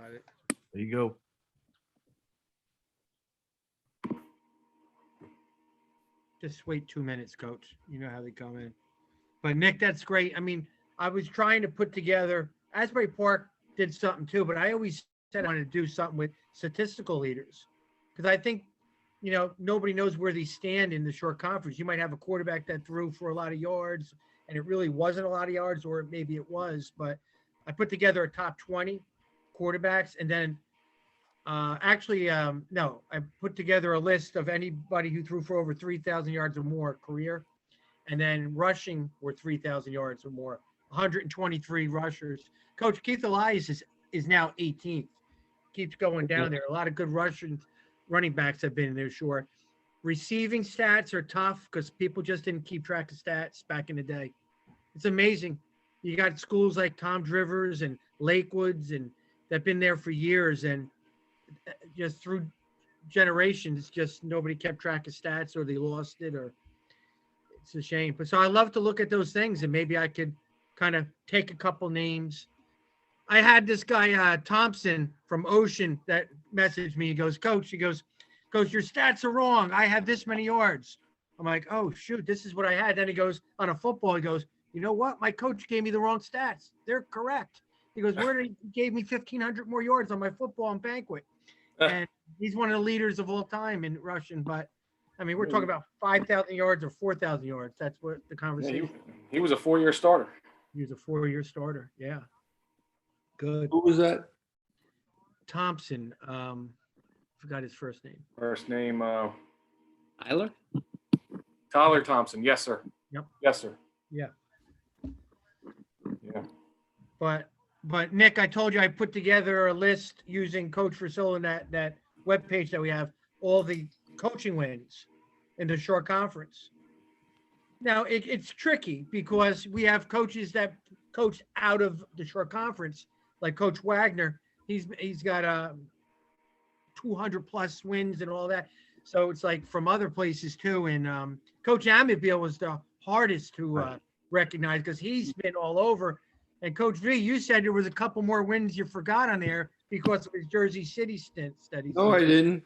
Got it. There you go. Just wait 2 minutes, Coach. You know how they come in. But Nick, that's great. I mean, I was trying to put together, Asbury Park did something too, but I always said I wanted to do something with statistical leaders. Because I think, nobody knows where they stand in the short conference. You might have a quarterback that threw for a lot of yards and it really wasn't a lot of yards, or maybe it was, but I put together a top 20 quarterbacks. And then no, I put together a list of anybody who threw for over 3,000 yards or more career. And then rushing were 3,000 yards or more, 123 rushers. Coach Keith Elias is now 18th. Keeps going down there. A lot of good running backs have been there, sure. Receiving stats are tough because people just didn't keep track of stats back in the day. It's amazing. You got schools like Tom Drivers and Lakewoods and that've been there for years, and just through generations, just nobody kept track of stats, or they lost it, or it's a shame. But so I love to look at those things, and maybe I could kind of take a couple names. I had this guy, Thompson from Ocean, that messaged me. He goes, Coach, your stats are wrong. I have this many yards. I'm like, oh, shoot, this is what I had. Then he goes, on a football, he goes, you know what? My coach gave me the wrong stats. They're correct. He goes, he gave me 1,500 more yards on my football and banquet. And he's one of the leaders of all time in rushing. But, I mean, we're talking about 5,000 yards or 4,000 yards. That's what the conversation. Yeah, he was a 4-year starter. He was a 4-year starter. Yeah. Good. Who was that? Thompson. Forgot his first name. First name, Tyler? Tyler Thompson. Yes, sir. Yep. Yes, sir. Yeah. Yeah. But Nick, I told you I put together a list using Coach Rosillo and that webpage that we have, all the coaching wins in the short conference. Now it's tricky because we have coaches that coach out of the short conference, like Coach Wagner. He's got 200 plus wins and all that. So it's like from other places too. And Coach Amitville was the hardest to recognize because he's been all over. And Coach V, you said there was a couple more wins you forgot on there because of his Jersey City stints that he's. No, I didn't.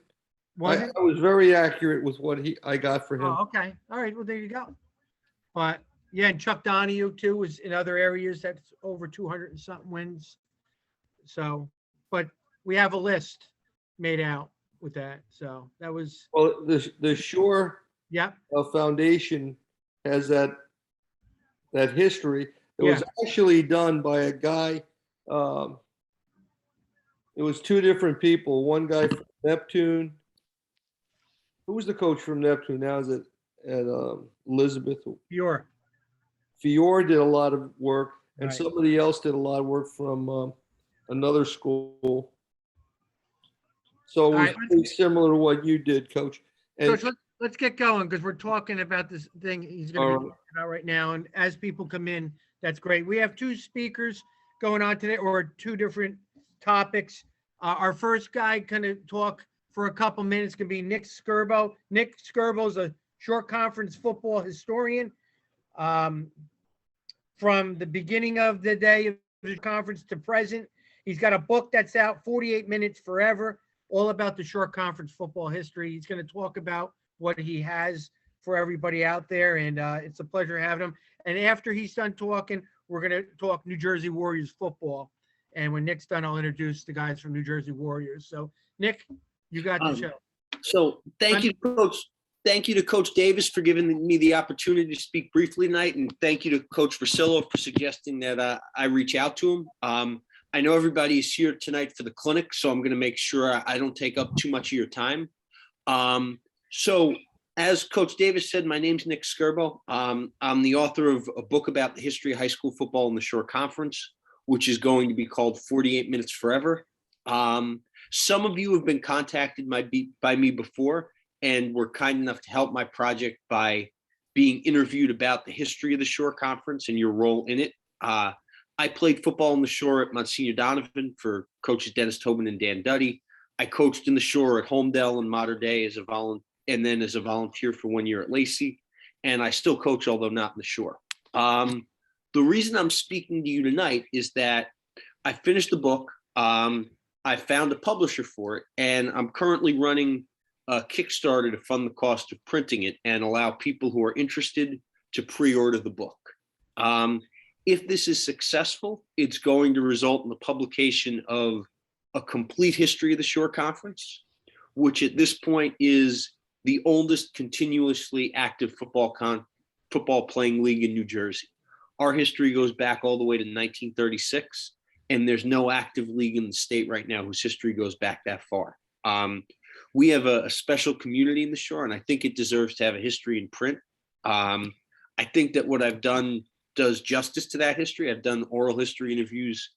I was very accurate with what I got for him. Oh, okay. All right. Well, there you go. But yeah, and Chuck Donahue too was in other areas that's over 200 and something wins. So, but we have a list made out with that. So that was. Well, the Shore Foundation has that history. It was actually done by a guy. It was two different people. One guy from Neptune. Who was the coach from Neptune? Now is it at Elizabeth? Fiore did a lot of work, and somebody else did a lot of work from another school. So it was pretty similar to what you did, Coach. And Coach, let's get going because we're talking about this thing he's going to be talking about right now. And as people come in, that's great. We have two speakers going on today, or two different topics. Our first guy going to talk for a couple minutes can be Nick Skirbo. Nick Skirbo is a short conference football historian. From the beginning of the day of the conference to present, he's got a book that's out, 48 Minutes Forever, all about the short conference football history. He's going to talk about what he has for everybody out there, and it's a pleasure having him. And after he's done talking, we're going to talk New Jersey Warriors football. And when Nick's done, I'll introduce the guys from New Jersey Warriors. So, Nick, you got the show. So thank you, Coach. Thank you to Coach Davis for giving me the opportunity to speak briefly tonight. And thank you to Coach Rosillo for suggesting that I reach out to him. I know everybody is here tonight for the clinic, so I'm going to make sure I don't take up too much of your time. So as Coach Davis said, my name's Nick Skirbo. I'm the author of a book about the history of high school football in the short conference, which is going to be called 48 Minutes Forever. Some of you have been contacted by me before and were kind enough to help my project by being interviewed about the history of the Shore Conference and your role in it. I played football in the Shore at Monsignor Donovan for coaches Dennis Tobin and Dan Duddy. I coached in the Shore at Homedale and Mater Dei as a volunteer for 1 year at Lacey. And I still coach, although not in the Shore. The reason I'm speaking to you tonight is that I finished the book. I found a publisher for it, and I'm currently running a Kickstarter to fund the cost of printing it and allow people who are interested to pre-order the book. If this is successful, it's going to result in the publication of a complete history of the Shore Conference, which at this point is the oldest continuously active football playing league in New Jersey. Our history goes back all the way to 1936, and there's no active league in the state right now whose history goes back that far. We have a special community in the Shore, and I think it deserves to have a history in print. I think that what I've done does justice to that history. I've done oral history interviews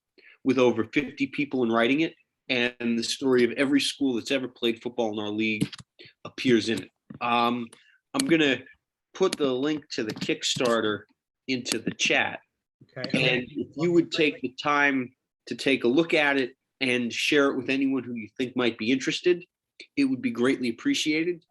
with over 50 people in writing it, and the story of every school that's ever played football in our league appears in it. I'm going to put the link to the Kickstarter into the chat. Okay. And if you would take the time to take a look at it and share it with anyone who you think might be interested, it would be greatly appreciated.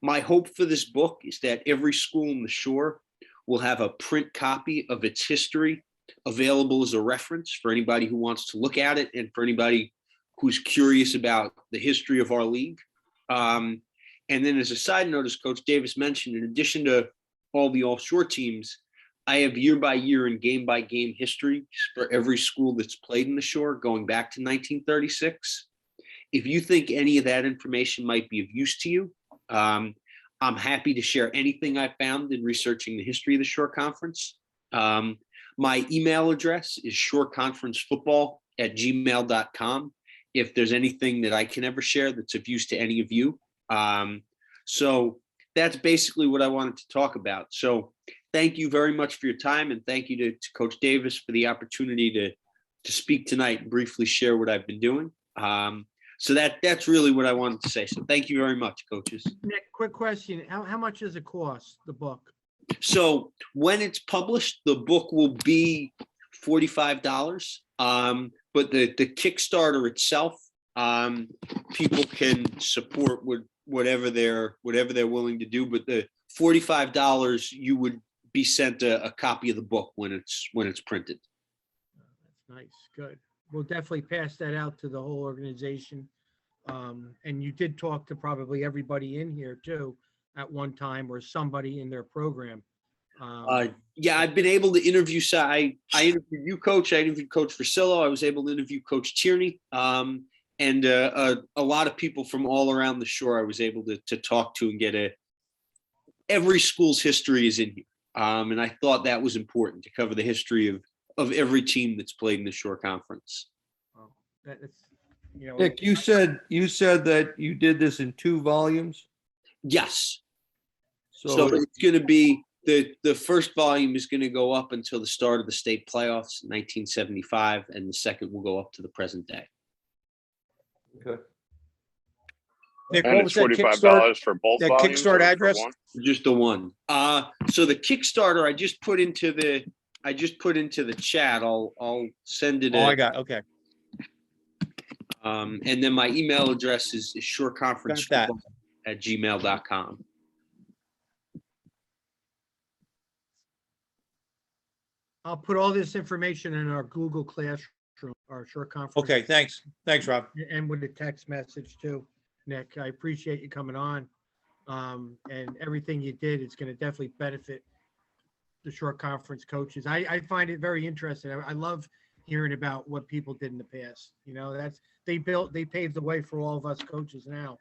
My hope for this book is that every school in the Shore will have a print copy of its history available as a reference for anybody who wants to look at it and for anybody who's curious about the history of our league. And then as a side note, as Coach Davis mentioned, in addition to all the All-Shore teams, I have year by year and game by game history for every school that's played in the Shore going back to 1936. If you think any of that information might be of use to you, I'm happy to share anything I found in researching the history of the Shore Conference. My email address is shoreconferencefootball@gmail.com. If there's anything that I can ever share that's of use to any of you. So that's basically what I wanted to talk about. So thank you very much for your time, and thank you to Coach Davis for the opportunity to speak tonight and briefly share what I've been doing. So that's really what I wanted to say. So thank you very much, coaches. Nick, quick question. How much does it cost, the book? So when it's published, the book will be $45. But the Kickstarter itself, people can support whatever they're willing to do. But the $45, you would be sent a copy of the book when it's printed. That's nice. Good. We'll definitely pass that out to the whole organization. And you did talk to probably everybody in here too at one time, or somebody in their program. Yeah, I've been able to interview. So I interviewed you, Coach. I interviewed Coach Versillo. I was able to interview Coach Tierney, and a lot of people from all around the Shore. I was able to talk to and get every school's history is in here, and I thought that was important to cover the history of every team that's played in the Shore Conference. Well, that's, Nick, you said that you did this in 2 volumes. Yes. So it's going to be the first volume is going to go up until the start of the state playoffs in 1975, and the second will go up to the present day. okay. Nick, And what it's was that $45 for both that volumes. Kickstart or for address? one? Just the one. So the Kickstarter I just put into the chat. I'll send it. Oh, I got, okay. And then my email address is shoreconferencefootball@gmail.com. I'll put all this information in our Google Classroom, our short conference. Okay, thanks. Thanks, Rob. And with a text message too, Nick. I appreciate you coming on. And everything you did, it's going to definitely benefit the short conference coaches. I find it very interesting. I love hearing about what people did in the past. They paved the way for all of us coaches now.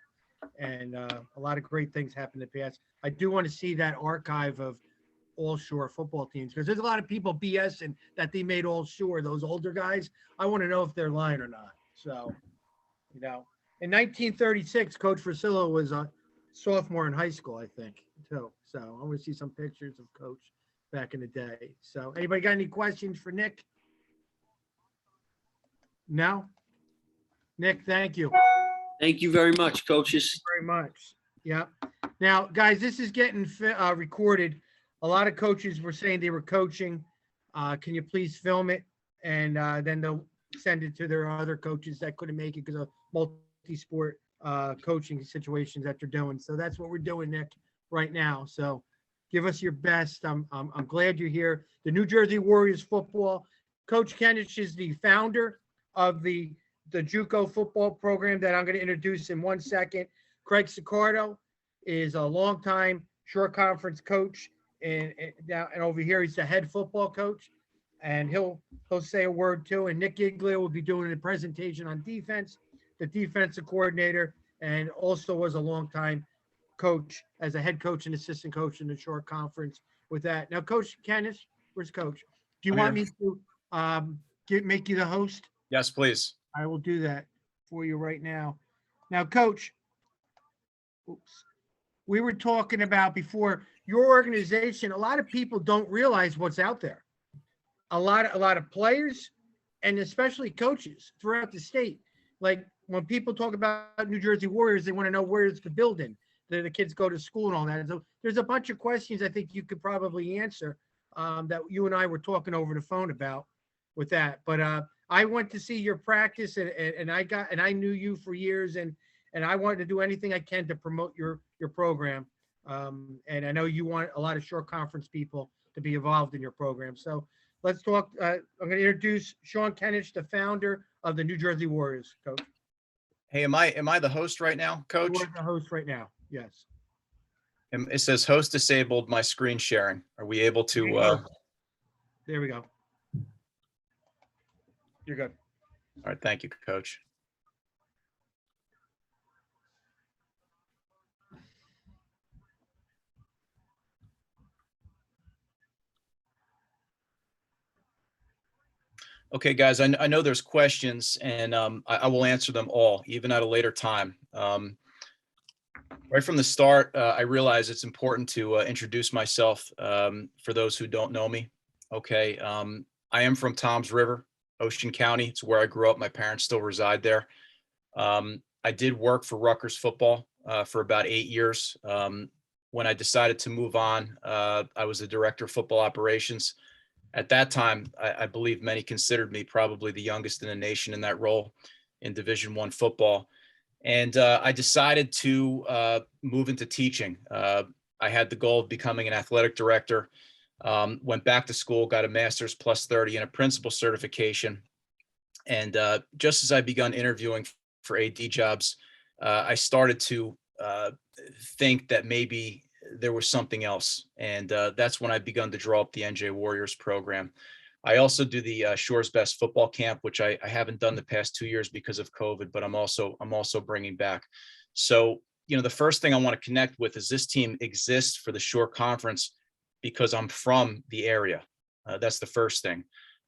And a lot of great things happened in the past. I do want to see that archive of all shore football teams, because there's a lot of people BSing that they made all shore, those older guys. I want to know if they're lying or not. So, in 1936, Coach Versillo was a sophomore in high school, I think, too. So I want to see some pictures of Coach back in the day. So anybody got any questions for Nick? No? Nick, thank you. Thank you very much, coaches. Thank you very much. Yeah. Now, guys, this is getting recorded. A lot of coaches were saying they were coaching. Can you please film it? And then they'll send it to their other coaches that couldn't make it because of multi-sport coaching situations that they're doing. So that's what we're doing, Nick, right now. So give us your best. I'm glad you're here. The New Jersey Warriors football. Coach Kenich is the founder of the the JUCO football program that I'm going to introduce in 1 second. Craig Sicardo is a longtime short conference coach, and over here he's the head football coach, and he'll say a word too. And Nick Giglio will be doing a presentation on defense, the defensive coordinator, and also was a longtime coach as a head coach and assistant coach in the short conference. With that, now Coach Kenneth, where's Coach? Do you I'm want here. me to make you the host? Yes, please. I will do that for you right now. Now, Coach, we were talking about before your organization. A lot of people don't realize what's out there. A lot of players, and especially coaches throughout the state. Like when people talk about New Jersey Warriors, they want to know where's the building that the kids go to school and all that. And so there's a bunch of questions I think you could probably answer that you and I were talking over the phone about with that. But I went to see your practice, and I knew you for years, and I wanted to do anything I can to promote your program. And I know you want a lot of short conference people to be involved in your program. So let's talk. I'm going to introduce Sean Kenneth, the founder of the New Jersey Warriors, Coach. Hey, am I the host right now, Coach? You're the host right now. Yes. It says host disabled my screen sharing. Are we able to? There we go. You're good. All right. Thank you, Coach. Okay, guys, I know there's questions, and I will answer them all, even at a later time. Right from the start, I realize it's important to introduce myself for those who don't know me. Okay, I am from Toms River, Ocean County. It's where I grew up. My parents still reside there. I did work for Rutgers football for about 8 years. When I decided to move on, I was the director of football operations. At that time, I believe many considered me probably the youngest in the nation in that role in Division I football. And I decided to move into teaching. I had the goal of becoming an athletic director, went back to school, got a master's plus 30 and a principal certification. And just as I begun interviewing for AD jobs, I started to think that maybe there was something else. And that's when I begun to draw up the NJ Warriors program. I also do the Shore's Best football camp, which I haven't done the past 2 years because of COVID, but I'm also bringing back. So, the first thing I want to connect with is this team exists for the Shore Conference because I'm from the area. That's the first thing.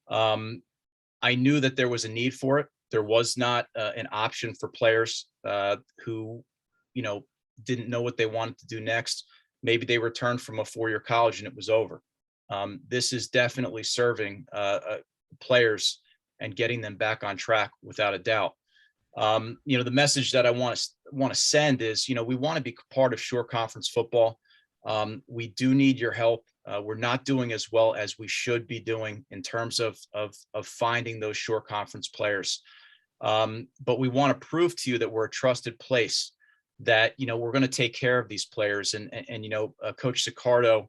I knew that there was a need for it. There was not an option for players who, didn't know what they wanted to do next. Maybe they returned from a 4-year college and it was over. This is definitely serving players and getting them back on track without a doubt. The message that I want to send is, we want to be part of Shore Conference football. We do need your help. We're not doing as well as we should be doing in terms of finding those Shore Conference players. But we want to prove to you that we're a trusted place, that, we're going to take care of these players. And Coach Sicardo,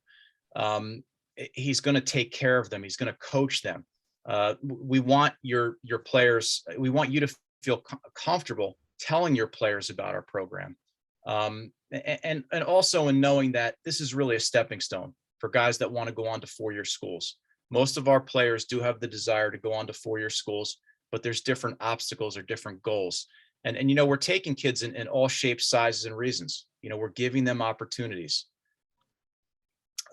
he's going to take care of them. He's going to coach them. We want your players. We want you to feel comfortable telling your players about our program. And also in knowing that this is really a stepping stone for guys that want to go on to 4-year schools. Most of our players do have the desire to go on to 4-year schools, but there's different obstacles or different goals. And we're taking kids in all shapes, sizes, and reasons. We're giving them opportunities.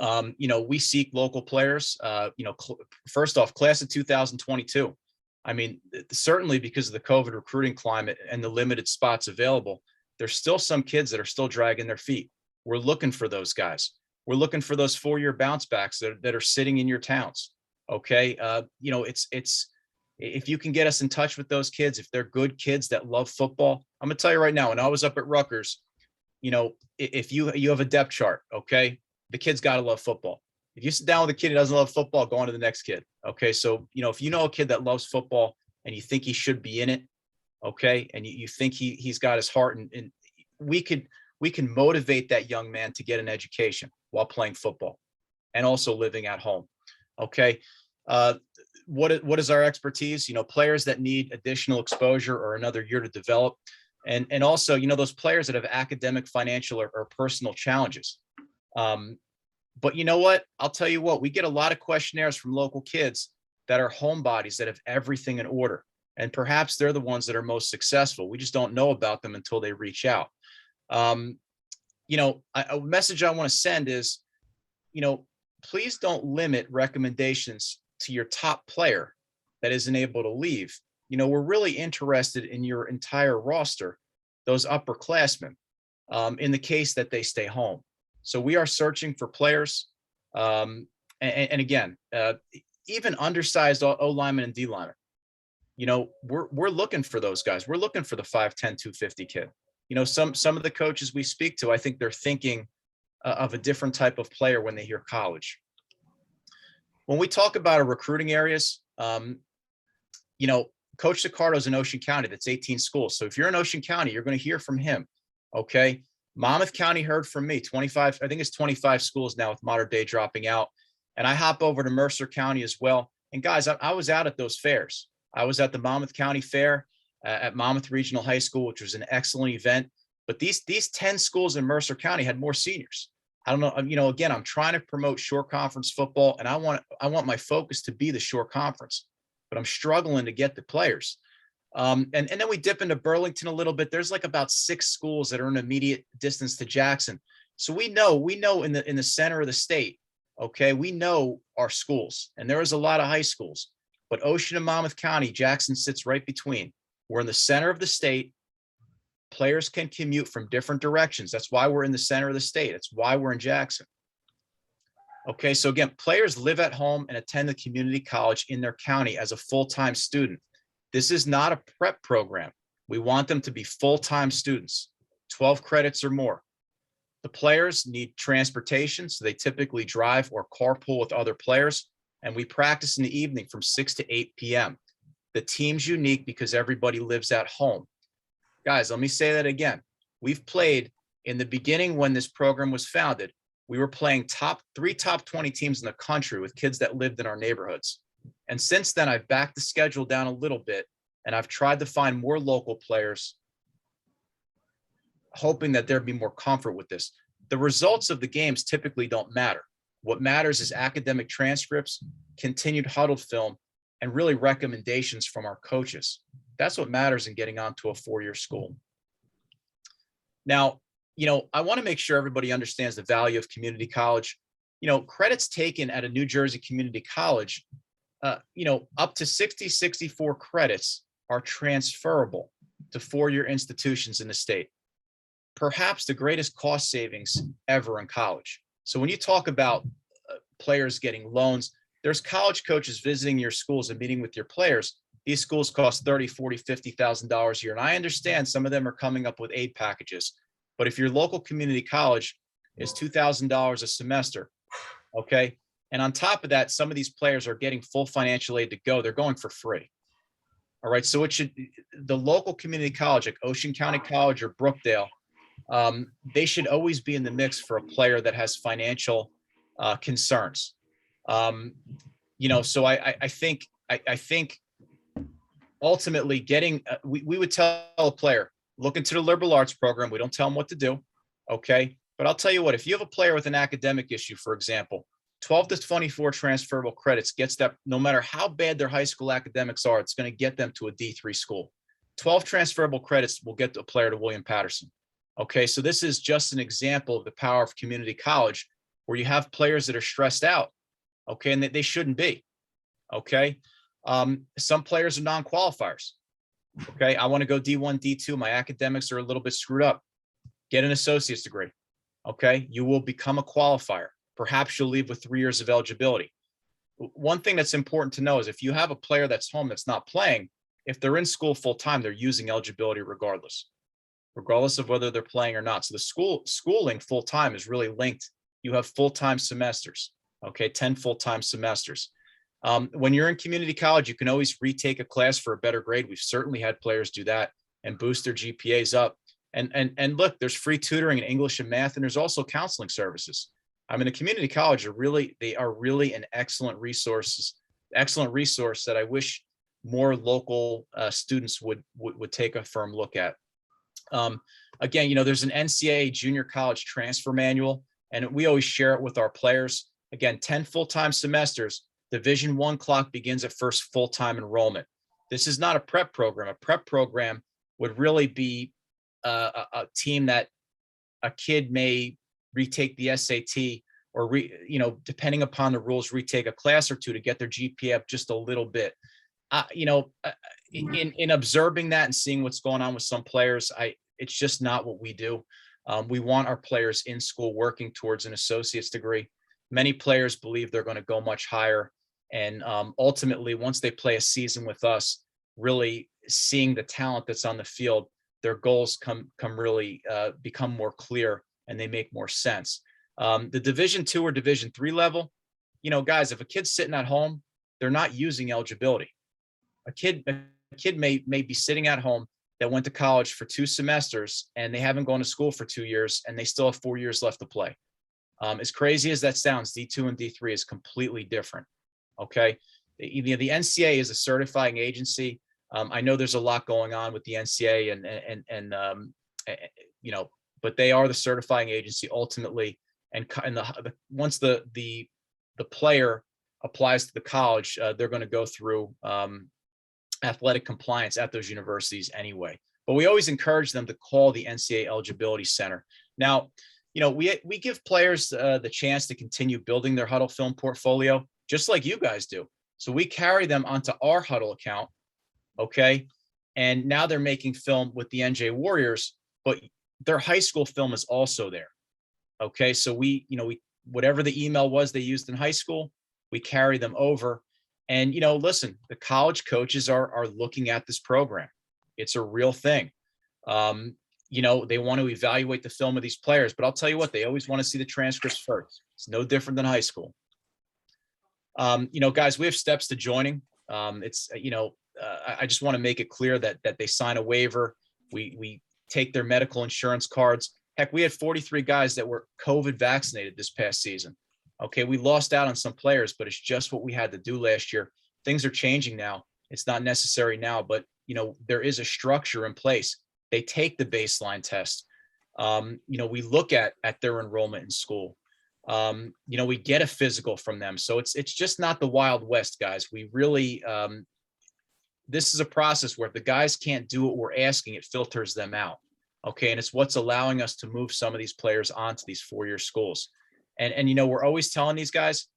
We seek local players. First off, class of 2022. I mean, certainly because of the COVID recruiting climate and the limited spots available, there's still some kids that are still dragging their feet. We're looking for those guys. We're looking for those 4-year bounce backs that are sitting in your towns. Okay. It's if you can get us in touch with those kids, if they're good kids that love football, I'm going to tell you right now, when I was up at Rutgers, if you have a depth chart, okay, the kid's got to love football. If you sit down with a kid who doesn't love football, go on to the next kid. Okay. So, if you know a kid that loves football and you think he should be in it, okay, and you think he's got his heart, and we can motivate that young man to get an education while playing football and also living at home. Okay. What is our expertise? Players that need additional exposure or another year to develop. And also, those players that have academic, financial, or personal challenges. But you know what? I'll tell you what, we get a lot of questionnaires from local kids that are homebodies that have everything in order. And perhaps they're the ones that are most successful. We just don't know about them until they reach out. A message I want to send is, please don't limit recommendations to your top player that isn't able to leave. We're really interested in your entire roster, those upperclassmen, in the case that they stay home. So we are searching for players. And again, even undersized O linemen and D linemen, we're looking for those guys. We're looking for the 5'10", 250 kid. Some of the coaches we speak to, I think they're thinking of a different type of player when they hear college. When we talk about our recruiting areas, Coach Sicardo's in Ocean County. That's 18 schools. So if you're in Ocean County, you're going to hear from him. Okay. Monmouth County heard from me. 25, I think it's 25 schools now with modern day dropping out. And I hop over to Mercer County as well. And guys, I was out at those fairs. I was at the Monmouth County Fair at Monmouth Regional High School, which was an excellent event. But these 10 schools in Mercer County had more seniors. I don't know. Again, I'm trying to promote shore conference football, and I want my focus to be the shore conference, but I'm struggling to get the players. And then we dip into Burlington a little bit. There's like about 6 schools that are in immediate distance to Jackson. So we know in the center of the state, okay, we know our schools, and there is a lot of high schools, but Ocean and Monmouth County, Jackson sits right between. We're in the center of the state. Players can commute from different directions. That's why we're in the center of the state. That's why we're in Jackson. Okay, so again, players live at home and attend the community college in their county as a full-time student. This is not a prep program. We want them to be full-time students, 12 credits or more. The players need transportation, so they typically drive or carpool with other players, and we practice in the evening from 6 to 8 p.m. The team's unique because everybody lives at home. Guys, let me say that again. We've played in the beginning when this program was founded. We were playing three top 20 teams in the country with kids that lived in our neighborhoods. And since then, I've backed the schedule down a little bit, and I've tried to find more local players, hoping that there'd be more comfort with this. The results of the games typically don't matter. What matters is academic transcripts, continued huddled film, and really recommendations from our coaches. That's what matters in getting onto a 4-year school. Now, I want to make sure everybody understands the value of community college. Credits taken at a New Jersey community college, up to 64 credits are transferable to 4-year institutions in the state. Perhaps the greatest cost savings ever in college. So when you talk about players getting loans, there's college coaches visiting your schools and meeting with your players. These schools cost $30,000, $40,000, $50,000 a year. And I understand some of them are coming up with aid packages. But if your local community college is $2,000 a semester, okay, and on top of that, some of these players are getting full financial aid to go. They're going for free. All right, so the local community college, like Ocean County College or Brookdale, they should always be in the mix for a player that has financial concerns. So I think ultimately getting, we would tell a player, look into the liberal arts program. We don't tell them what to do. Okay. But I'll tell you what, if you have a player with an academic issue, for example, 12 to 24 transferable credits gets that, no matter how bad their high school academics are, it's going to get them to a D3 school. 12 transferable credits will get a player to William Patterson. Okay. So this is just an example of the power of community college, where you have players that are stressed out. Okay. And they shouldn't be. Okay. Some players are non-qualifiers. Okay. I want to go D1, D2. My academics are a little bit screwed up. Get an associate's degree. Okay. You will become a qualifier. Perhaps you'll leave with 3 years of eligibility. One thing that's important to know is if you have a player that's home that's not playing, if they're in school full time, they're using eligibility regardless of whether they're playing or not. So the schooling full time is really linked. You have full-time semesters. Okay. 10 full-time semesters. When you're in community college, you can always retake a class for a better grade. We've certainly had players do that and boost their GPAs up. And look, there's free tutoring in English and math, and there's also counseling services. I mean, the community college are really an excellent resources excellent resource that I wish more local students would take a firm look at. Again, there's an NCAA junior college transfer manual, and we always share it with our players. Again, 10 full-time semesters. Division I clock begins at first full-time enrollment. This is not a prep program. A prep program would really be a team that a kid may retake the SAT or, depending upon the rules, retake a class or two to get their GPA up just a little bit. In observing that and seeing what's going on with some players, it's just not what we do. We want our players in school working towards an associate's degree. Many players believe they're going to go much higher. And ultimately, once they play a season with us, really seeing the talent that's on the field, their goals really become more clear and they make more sense. The Division II or Division III level, guys, if a kid's sitting at home, they're not using eligibility. A kid may be sitting at home that went to college for 2 semesters and they haven't gone to school for 2 years and they still have 4 years left to play. As crazy as that sounds, D2 and D3 is completely different. Okay. The NCAA is a certifying agency. I know there's a lot going on with the NCAA but they are the certifying agency ultimately. And once the player applies to the college, they're going to go through athletic compliance at those universities anyway. But we always encourage them to call the NCAA Eligibility Center. Now, we give players the chance to continue building their Huddle film portfolio, just like you guys do. So we carry them onto our Huddle account, okay? And now they're making film with the NJ Warriors, but their high school film is also there, okay? So we whatever the email was they used in high school, we carry them over. And, listen, the college coaches are looking at this program. It's a real thing. They want to evaluate the film of these players, but I'll tell you what, they always want to see the transcripts first. It's no different than high school. Guys, we have steps to joining. I just want to make it clear that they sign a waiver. We take their medical insurance cards. Heck, we had 43 guys that were COVID vaccinated this past season. Okay, we lost out on some players, but it's just what we had to do last year. Things are changing now. It's not necessary now, but there is a structure in place. They take the baseline test. We look at their enrollment in school. We get a physical from them. So it's just not the Wild West, guys. We really, this is a process where if the guys can't do what we're asking, it filters them out. Okay. And it's what's allowing us to move some of these players onto these 4-year schools. And we're always telling these guys,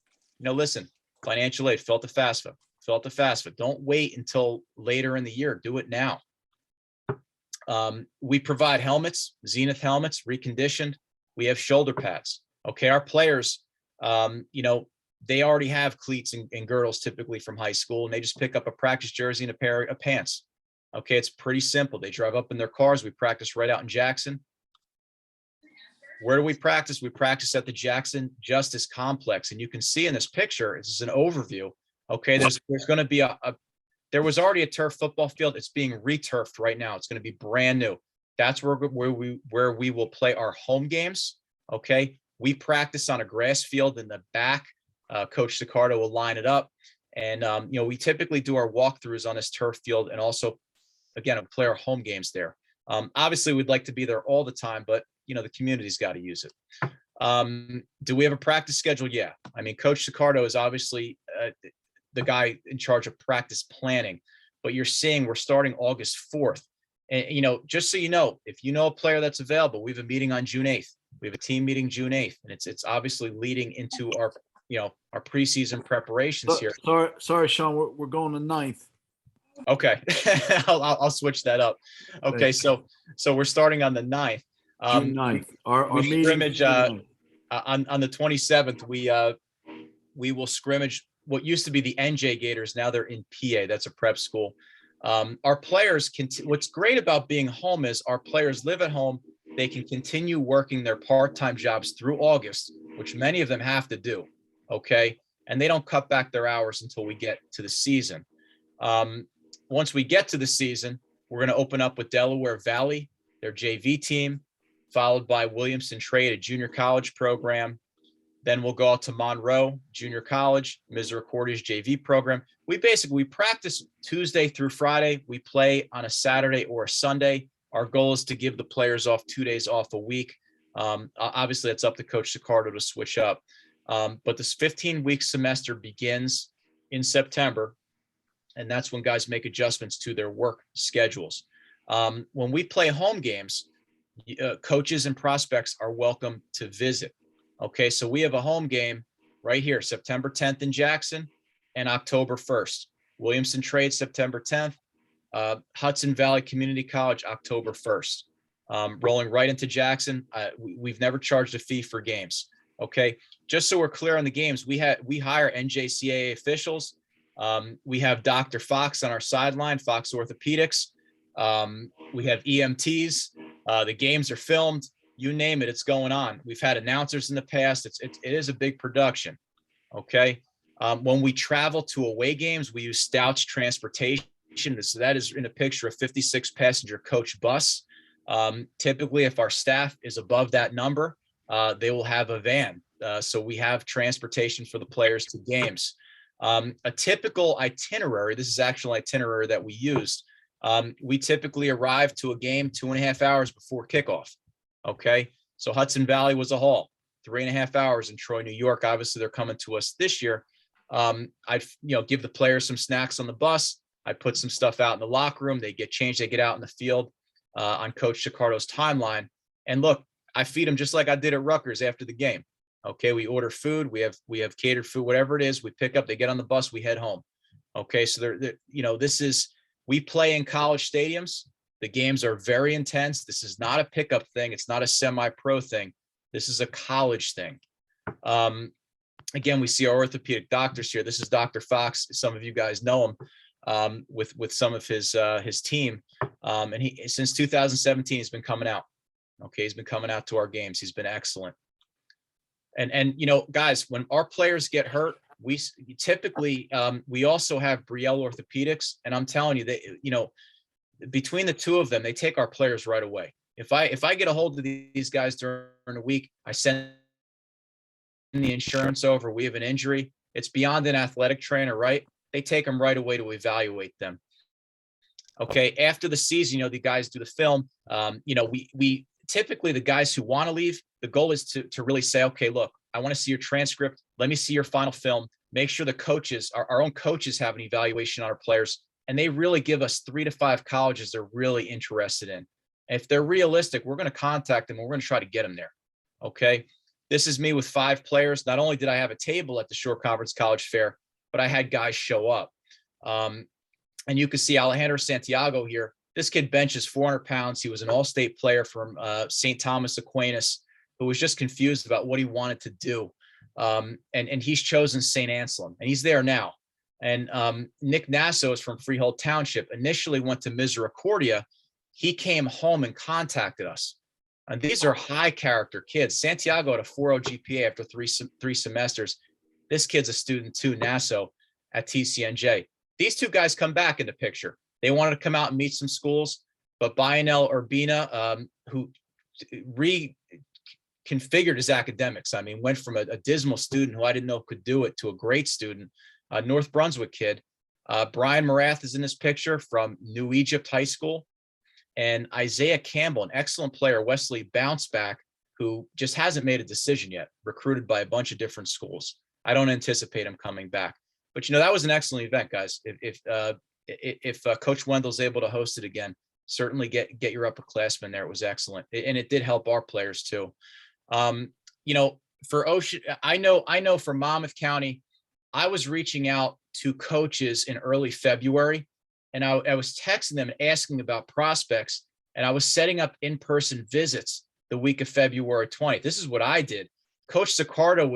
listen, financial aid, fill out the FAFSA. Don't wait until later in the year. Do it now. We provide helmets, Zenith helmets, reconditioned. We have shoulder pads. Okay, our players, they already have cleats and girdles typically from high school, and they just pick up a practice jersey and a pair of pants. Okay, it's pretty simple. They drive up in their cars. We practice right out in Jackson. Where do we practice? We practice at the Jackson Justice Complex, and you can see in this picture, this is an overview. Okay, there's going to be there was already a turf football field. It's being returfed right now. It's going to be brand new. That's where we will play our home games. Okay, we practice on a grass field in the back. Coach Sicardo will line it up, and we typically do our walkthroughs on this turf field, and also, again, play our home games there. Obviously, we'd like to be there all the time, but the community's got to use it. Do we have a practice schedule? Yeah. I mean, Coach Sicardo is obviously the guy in charge of practice planning, but you're seeing we're starting August 4th. And, just so you know, if you know a player that's available, we have a meeting on June 8th. We have a team meeting June 8th, and it's obviously leading into our preseason preparations here. Sorry, Sean, we're going to 9th. Okay. I'll switch that up. Okay. So we're starting on the 9th. June 9th. Our we meeting scrimmage on the 27th. We will scrimmage what used to be the NJ Gators. Now they're in PA. That's a prep school. Our players what's great about being home is our players live at home. They can continue working their part-time jobs through August, which many of them have to do. Okay. And they don't cut back their hours until we get to the season. Once we get to the season, we're going to open up with Delaware Valley, their JV team, followed by Williamson Trade, a junior college program. Then we'll go out to Monroe Junior College, Misericordia's JV program. We practice Tuesday through Friday. We play on a Saturday or a Sunday. Our goal is to give the players off 2 days off a week. Obviously, it's up to Coach Sicardo to switch up. But this 15-week semester begins in September, and that's when guys make adjustments to their work schedules. When we play home games, coaches and prospects are welcome to visit. Okay, so we have a home game right here, September 10th in Jackson and October 1st. Williamson Trade, September 10th. Hudson Valley Community College, October 1st. Rolling right into Jackson. We've never charged a fee for games. Okay, just so we're clear on the games, we hire NJCAA officials. We have Dr. Fox on our sideline, Fox Orthopedics. We have EMTs. The games are filmed. You name it, it's going on. We've had announcers in the past. It is a big production. Okay. When we travel to away games, we use Stouts Transportation. That is in a picture, a 56 passenger coach bus. Typically, if our staff is above that number, they will have a van. So we have transportation for the players to games. A typical itinerary, this is actual itinerary that we used. We typically arrive to a game 2.5 hours before kickoff. Okay. So Hudson Valley was a haul, 3.5 hours in Troy, New York. Obviously, they're coming to us this year. I give the players some snacks on the bus. I put some stuff out in the locker room. They get changed. They get out in the field on Coach Sicardo's timeline. And look, I feed them just like I did at Rutgers after the game. Okay, we order food. We have catered food, whatever it is. We pick up. They get on the bus. We head home. Okay, so we play in college stadiums. The games are very intense. This is not a pickup thing. It's not a semi-pro thing. This is a college thing. Again, we see our orthopedic doctors here. This is Dr. Fox. Some of you guys know him with some of his team. And he, since 2017, he's been coming out. Okay, he's been coming out to our games. He's been excellent. And guys, when our players get hurt, we typically we also have Brielle Orthopedics, and I'm telling you, they between the two of them, they take our players right away. If I get a hold of these guys during the week, I send the insurance over. We have an injury. It's beyond an athletic trainer, right? They take them right away to evaluate them. Okay, after the season, the guys do the film. We typically, the guys who want to leave, the goal is to really say, okay, look, I want to see your transcript. Let me see your final film. Make sure the coaches, our own coaches, have an evaluation on our players. And they really give us 3 to 5 colleges they're really interested in. And if they're realistic, we're going to contact them and we're going to try to get them there. Okay. This is me with 5 players. Not only did I have a table at the Shore Conference College Fair, but I had guys show up. And you can see Alejandro Santiago here. This kid benches 400 pounds. He was an all-state player from St. Thomas Aquinas, who was just confused about what he wanted to do. And he's chosen St. Anselm, and he's there now. And Nick Nasso is from Freehold Township, initially went to Misericordia. He came home and contacted us. And these are high character kids. Santiago had a 4.0 GPA after three semesters. This kid's a student too, Nasso, at TCNJ. These two guys come back in the picture. They wanted to come out and meet some schools, but Bionel Urbina, who reconfigured his academics. I mean, went from a dismal student who I didn't know could do it to a great student, North Brunswick kid. Brian Morath is in this picture from New Egypt High School. And Isaiah Campbell, an excellent player, Wesley Bounceback, who just hasn't made a decision yet, recruited by a bunch of different schools. I don't anticipate him coming back. But, that was an excellent event, guys. If Coach Wendell's able to host it again, certainly get your upperclassmen there. It was excellent. And it did help our players too. For Ocean, I know for Monmouth County, I was reaching out to coaches in early February, and I was texting them asking about prospects, and I was setting up in-person visits the week of February 20th. This is what I did. Coach Sicardo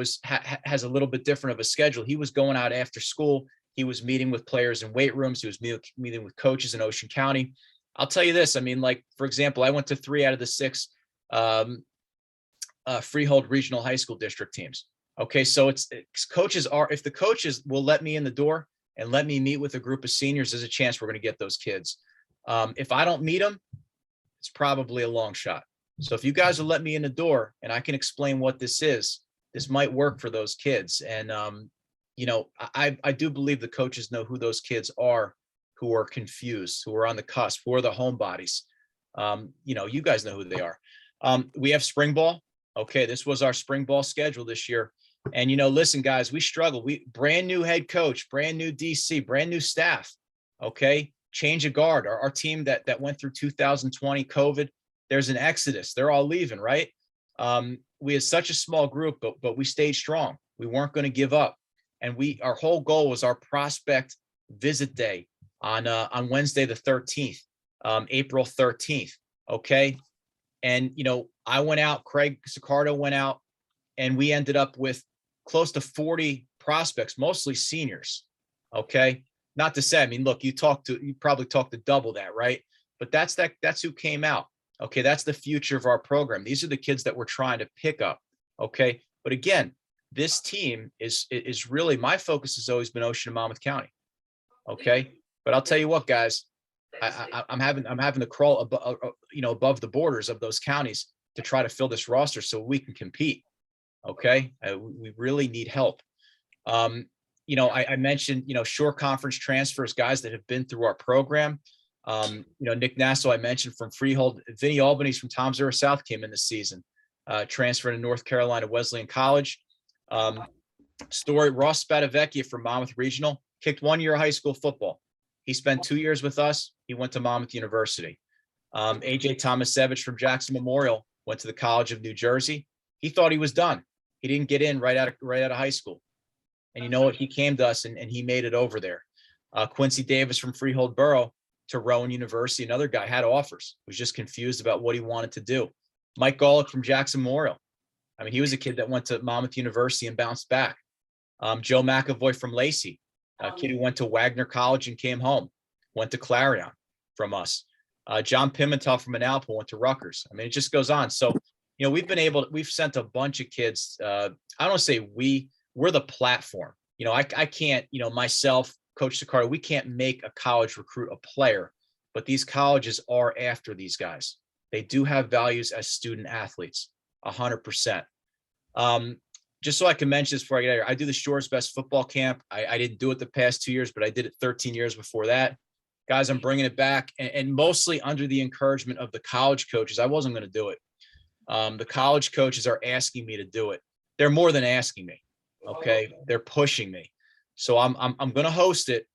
has a little bit different of a schedule. He was going out after school. He was meeting with players in weight rooms. He was meeting with coaches in Ocean County. I'll tell you this. I mean, like, for example, I went to 3 out of the 6 Freehold Regional High School District teams. Okay, so it's if the coaches will let me in the door and let me meet with a group of seniors, there's a chance we're going to get those kids. If I don't meet them, it's probably a long shot. So if you guys will let me in the door and I can explain what this is, this might work for those kids. And, you know, I do believe the coaches know who those kids are, who are confused, who are on the cusp, who are the homebodies. You know, you guys know who they are. We have spring ball. Okay, this was our spring ball schedule this year. And, you know, listen, guys, we struggle. We brand new head coach, brand new DC, brand new staff. Okay, change of guard. Our team that went through 2020 COVID, there's an exodus. They're all leaving, right? We had such a small group, but we stayed strong. We weren't going to give up. And our whole goal was our prospect visit day on Wednesday, the 13th, April 13th. Okay. And, you know, I went out, Craig Sicardo went out, and we ended up with close to 40 prospects, mostly seniors. Okay. Not to say, I mean, look, you probably talked to double that, right? But that's who came out. Okay. That's the future of our program. These are the kids that we're trying to pick up. Okay. But again, this team is really, my focus has always been Ocean and Monmouth County. Okay. But I'll tell you what, guys, I'm having to crawl above the borders of those counties to try to fill this roster so we can compete. Okay. We really need help. You know, I mentioned, you know, shore conference transfers, guys that have been through our program. You know, Nick Nassau, I mentioned from Freehold. Vinny Albanese from Toms River South came in this season, transferred to North Carolina Wesleyan College. Ross Spadavecchia from Monmouth Regional kicked 1 year of high school football. He spent 2 years with us. He went to Monmouth University. AJ Tomasevich from Jackson Memorial went to the College of New Jersey. He thought he was done. He didn't get in right out of high school. And you know what? He came to us and he made it over there. Quincy Davis from Freehold Borough to Rowan University. Another guy had offers, was just confused about what he wanted to do. Mike Golick from Jackson Memorial. I mean, he was a kid that went to Monmouth University and bounced back. Joe McAvoy from Lacey, a kid who went to Wagner College and came home, went to Clarion from us. John Pimentel from Manalpa went to Rutgers. I mean, it just goes on. So, you know, we've sent a bunch of kids. I don't want to say we're the platform. You know, I can't, you know, myself, Coach Sicardo, we can't make a college recruit a player, but these colleges are after these guys. They do have values as student athletes, 100%. Just so I can mention this before I get out here, I do the Shore's Best Football Camp. I didn't do it the past 2 years, but I did it 13 years before that. Guys, I'm bringing it back, and mostly under the encouragement of the college coaches. I wasn't going to do it. The college coaches are asking me to do it. They're more than asking me. Okay. They're pushing me. So I'm going to host it.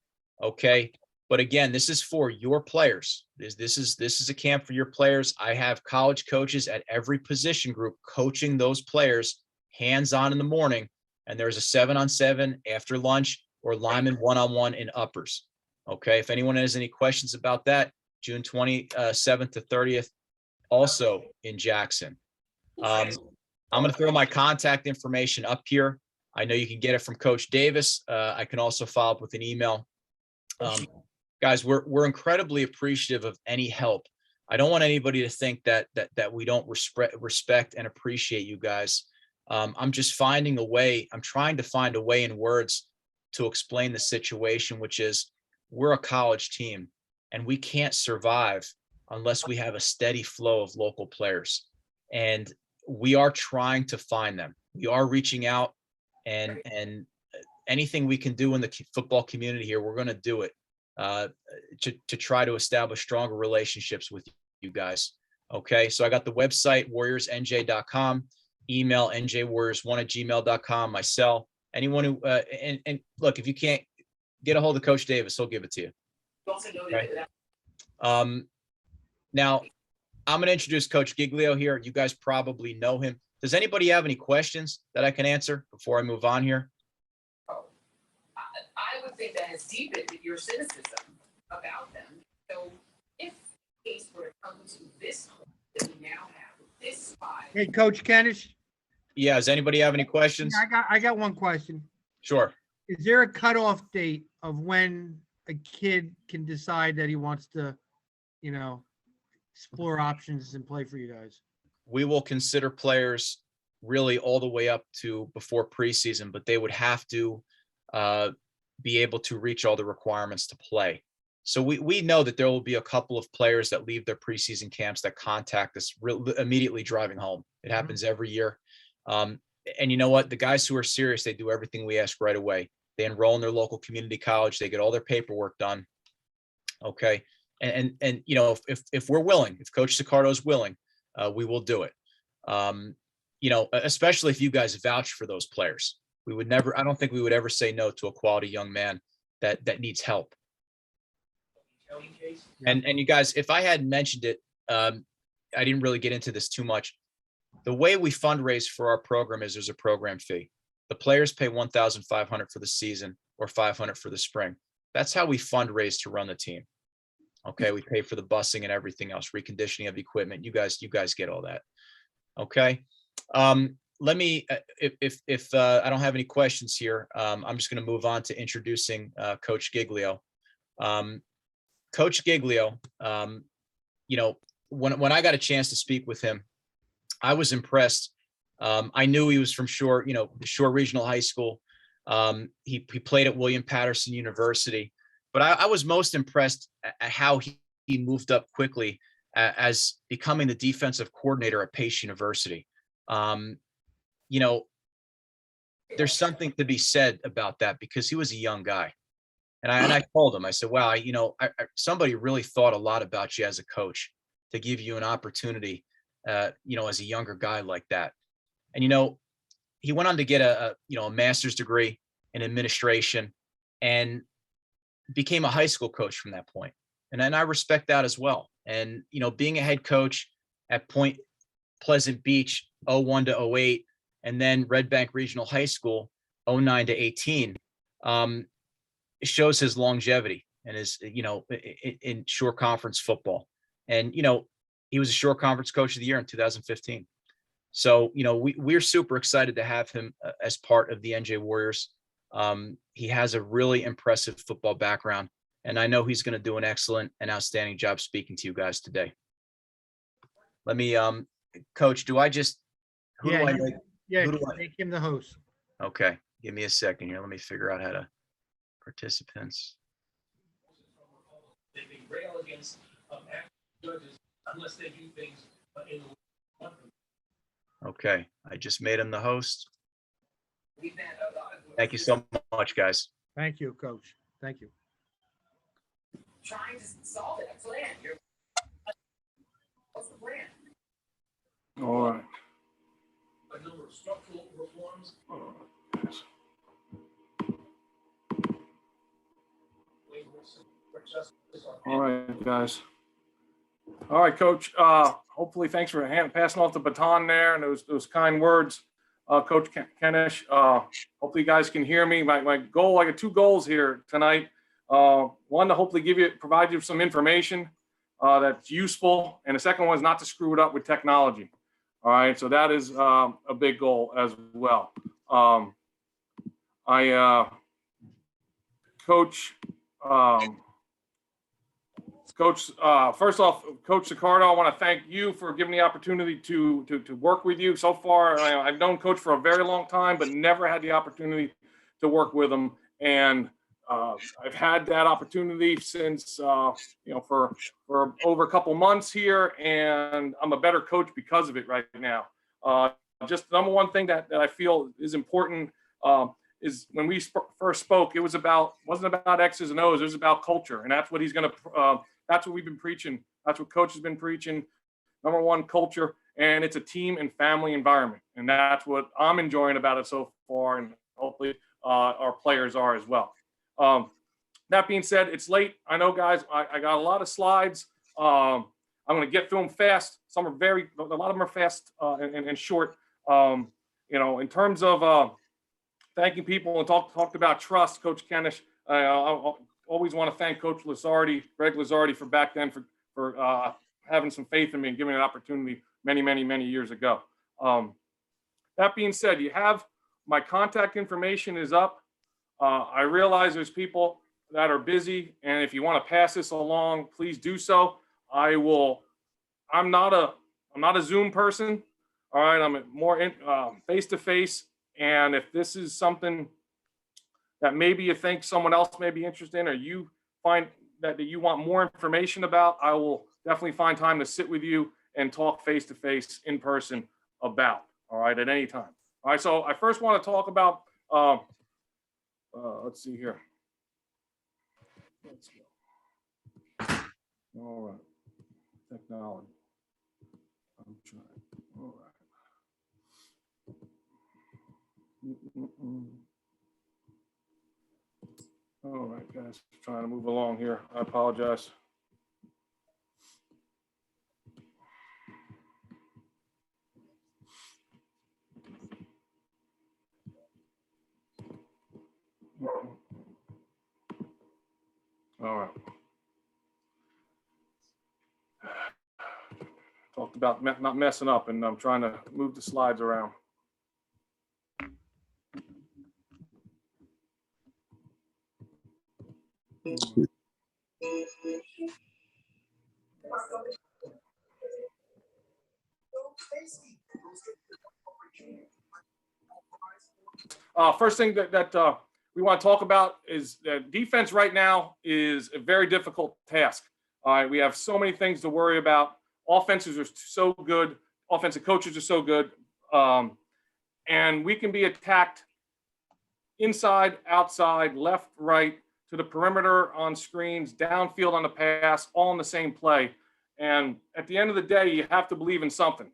Okay. But again, this is for your players. This is a camp for your players. I have college coaches at every position group coaching those players hands-on in the morning. And there's a 7-on-7 after lunch or lineman 1-on-1 in uppers. Okay. If anyone has any questions about that, June 27th to 30th, also in Jackson. I'm going to throw my contact information up here. I know you can get it from Coach Davis. I can also follow up with an email. Guys, we're incredibly appreciative of any help. I don't want anybody to think that we don't respect and appreciate you guys. I'm just finding a way. I'm trying to find a way in words to explain the situation, which is we're a college team and we can't survive unless we have a steady flow of local players. And we are trying to find them. We are reaching out, and anything we can do in the football community here, we're going to do it to try to establish stronger relationships with you guys. Okay. So I got the website, warriorsnj.com, email njwarriors1@gmail.com, my cell. Anyone who, and look, if you can't get a hold of Coach Davis, he'll give it to you. Okay. Now, I'm going to introduce Coach Giglio here. You guys probably know him. Does anybody have any questions that I can answer before I move on here? I would think that has deepened your cynicism about them. So if the case were to come to this point that we now have, this spot. Hey, Coach Kennish. Yeah. Does anybody have any questions? I got one question. Sure. Is there a cutoff date of when a kid can decide that he wants to, you know, explore options and play for you guys? We will consider players really all the way up to before preseason, but they would have to be able to reach all the requirements to play. So we know that there will be a couple of players that leave their preseason camps that contact us immediately driving home. It happens every year. And you know what? The guys who are serious, they do everything we ask right away. They enroll in their local community college. They get all their paperwork done. Okay. And you know, if we're willing, if Coach Sicardo is willing, we will do it. You know, especially if you guys vouch for those players. We would never, I don't think we would ever say no to a quality young man that needs help. And you guys, if I hadn't mentioned it, I didn't really get into this too much. The way we fundraise for our program is there's a program fee. The players pay $1,500 for the season or $500 for the spring. That's how we fundraise to run the team. Okay, we pay for the busing and everything else, reconditioning of equipment. You guys get all that. Okay. Let me, if I don't have any questions here, I'm just going to move on to introducing Coach Giglio. Coach Giglio, you know, when I got a chance to speak with him, I was impressed. I knew he was from Shore, you know, Shore Regional High School. He played at William Patterson University, but I was most impressed at how he moved up quickly as becoming the defensive coordinator at Pace University. You know, there's something to be said about that because he was a young guy. And I told him, I said, wow, you know, somebody really thought a lot about you as a coach to give you an opportunity, you know, as a younger guy like that. And, you know, he went on to get a master's degree in administration and became a high school coach from that point. And then I respect that as well. And, you know, being a head coach at Point Pleasant Beach, 01 to 08, and then Red Bank Regional High School, 09 to 18, it shows his longevity and his, you know, in Shore Conference football. And, you know, he was a Shore Conference Coach of the Year in 2015. So, you know, we're super excited to have him as part of the NJ Warriors. He has a really impressive football background, and I know he's going to do an excellent and outstanding job speaking to you guys today. Let me, Coach, do I just, who do I make? Yeah, who do I, make him the host. okay, give me a second here. Let me figure out how to, participants. They rail against judges unless they do things in the. Okay, I just made him the host. Thank you so much, guys. Thank you, Coach. Thank you. Trying to solve that plan. What's the plan? All right. A number of structural reforms. All right, guys. All right, Coach. Hopefully, thanks for passing off the baton there and those kind words, Coach Kenish. Hopefully, you guys can hear me. My goal, I got two goals here tonight. One, to hopefully provide you some information that's useful, and the second one is not to screw it up with technology. All right, so that is a big goal as well. Coach, first off, Coach Sicardo, I want to thank you for giving the opportunity to work with you. So far, I've known Coach for a very long time, but never had the opportunity to work with him. And I've had that opportunity since, for over a couple months here, and I'm a better coach because of it right now. Just the number one thing that I feel is important is when we first spoke, it wasn't about X's and O's. It was about culture, and that's what he's going to. That's what we've been preaching. That's what Coach has been preaching. Number one, culture, and it's a team and family environment, and that's what I'm enjoying about it so far, and hopefully our players are as well. That being said, it's late. I know, guys. I got a lot of slides. I'm going to get through them fast. A lot of them are fast and short. In terms of thanking people and talked about trust, Coach Kenish. I always want to thank Coach Greg Lazardi, for back then for having some faith in me and giving me an opportunity many years ago. That being said, you have my contact information is up. I realize there's people that are busy, and if you want to pass this along, please do so. I'm not a Zoom person. All right, I'm more face-to-face. And if this is something that maybe you think someone else may be interested in, or you find that you want more information about, I will definitely find time to sit with you and talk face-to-face in person about, all right, at any time. All right, so I first want to talk about, let's see here. Let's go. All right, technology. I'm trying. All right. All right, guys, trying to move along here. I apologize. All right. Talked about not messing up, and I'm trying to move the slides around. First thing that we want to talk about is that defense right now is a very difficult task. All right, we have so many things to worry about. Offenses are so good. Offensive coaches are so good. And we can be attacked inside, outside, left, right, to the perimeter on screens, downfield on the pass, all in the same play. And at the end of the day, you have to believe in something.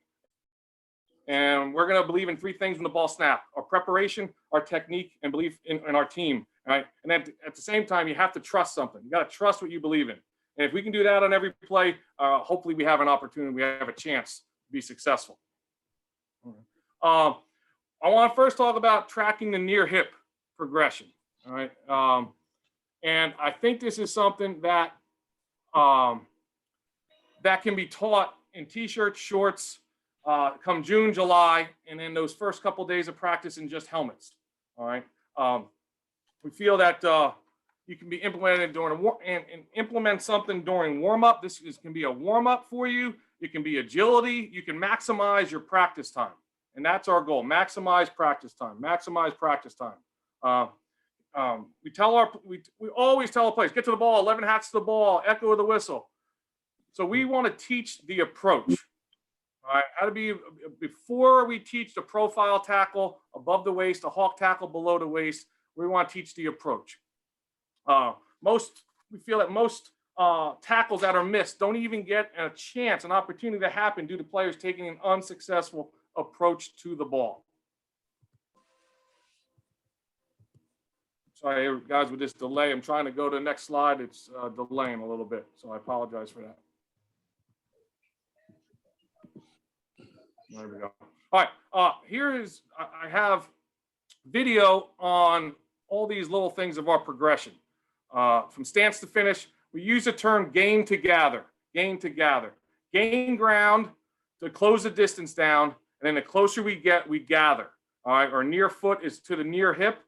And we're going to believe in three things when the ball snaps: our preparation, our technique, and belief in our team. Right? And at the same time, you have to trust something. You got to trust what you believe in. And if we can do that on every play, hopefully we have an opportunity, we have a chance to be successful. I want to first talk about tracking the near hip progression. All right. And I think this is something that that can be taught in t-shirts, shorts, come June, July, and then those first couple of days of practice in just helmets. All right. We feel that you can be implemented during and implement something during warm-up. This can be a warm-up for you. It can be agility. You can maximize your practice time. And that's our goal: maximize practice time, maximize practice time. We always tell our players, get to the ball, 11 hats to the ball, echo of the whistle. So we want to teach the approach. All right, how to be, before we teach the profile tackle above the waist, a hawk tackle below the waist, we want to teach the approach. We feel that most tackles that are missed don't even get a chance, an opportunity to happen due to players taking an unsuccessful approach to the ball. Sorry, guys, with this delay, I'm trying to go to the next slide. It's delaying a little bit, so I apologize for that. There we go. All right, I have video on all these little things of our progression. From stance to finish, we use the term gain to gather, gain to gather. Gain ground to close the distance down, and then the closer we get, we gather. All right, our near foot is to the near hip.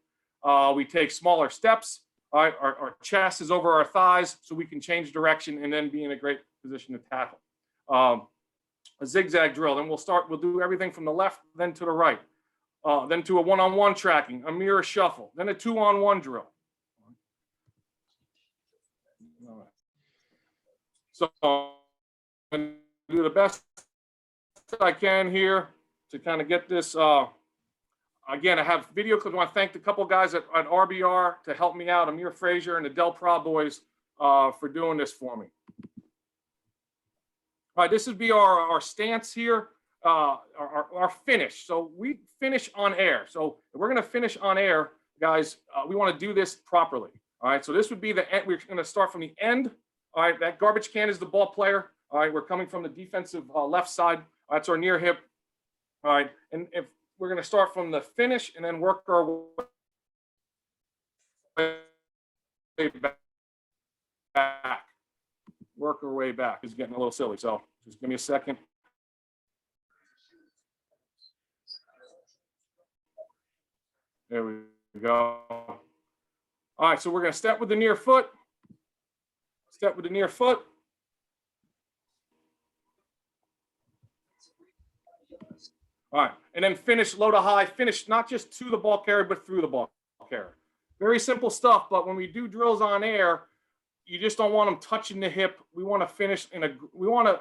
We take smaller steps. All right, our chest is over our thighs, so we can change direction and then be in a great position to tackle. A zigzag drill. Then we'll do everything from the left, then to the right. Then to a one-on-one tracking, a mirror shuffle, then a two-on-one drill. All right. So I'm going to do the best I can here to kind of get this. Again, I have video clips. I want to thank the couple guys at RBR to help me out, Amir Frazier and the Del Pra boys for doing this for me. All right, this would be our stance here, our finish. So we finish on air. So if we're going to finish on air, guys, we want to do this properly. All right, so this would be the end. We're going to start from the end. All right, that garbage can is the ball player. All right, we're coming from the defensive left side. That's our near hip. All right, and if we're going to start from the finish and then work our way back. Work our way back. It's getting a little silly, so just give me a second. There we go. All right, so we're going to step with the near foot. Step with the near foot. All right, and then finish low to high. Finish not just to the ball carrier, but through the ball carrier. Very simple stuff, but when we do drills on air, you just don't want them touching the hip. We want to finish we want to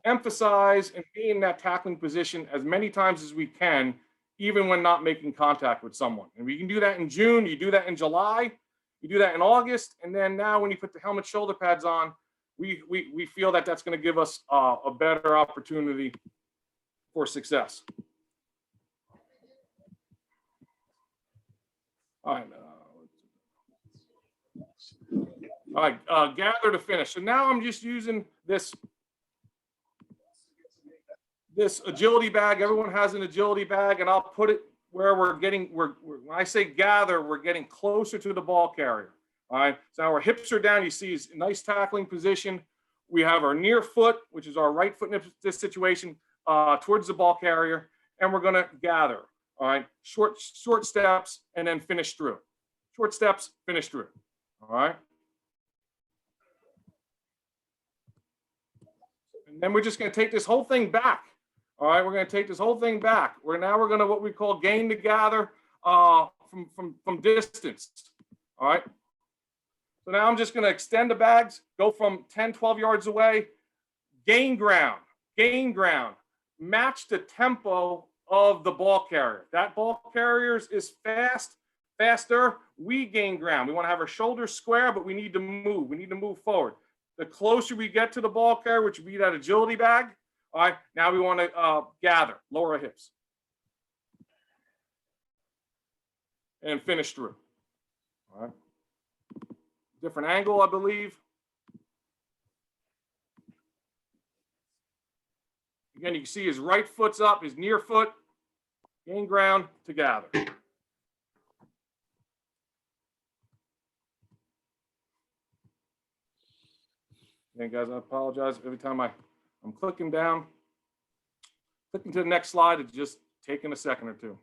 emphasize and be in that tackling position as many times as we can, even when not making contact with someone. And we can do that in June, you do that in July, you do that in August, and then now when you put the helmet shoulder pads on, we feel that that's going to give us a better opportunity for success. All right, gather to finish. So now I'm just using this agility bag. Everyone has an agility bag, and I'll put it where when I say gather, we're getting closer to the ball carrier. All right, so now our hips are down. You see is a nice tackling position. We have our near foot, which is our right foot in this situation, towards the ball carrier, and we're gonna gather. All right, short steps and then finish through. Short steps, finish through. All right. And then we're just going to take this whole thing back. All right, we're going to take this whole thing back. We're going to what we call gain to gather from distance. All right. So now I'm just going to extend the bags, go from 10, 12 yards away, gain ground, match the tempo of the ball carrier. That ball carrier is faster. We gain ground. We want to have our shoulders square, but we need to move. We need to move forward. The closer we get to the ball carrier, which would be that agility bag, all right, now we want to gather, lower our hips, and finish through. All right. Different angle, I believe. Again, you can see his right foot's up, his near foot, gain ground to gather. Again, guys, I apologize. Every time I'm clicking down, clicking to the next slide, it's just taking a second or two.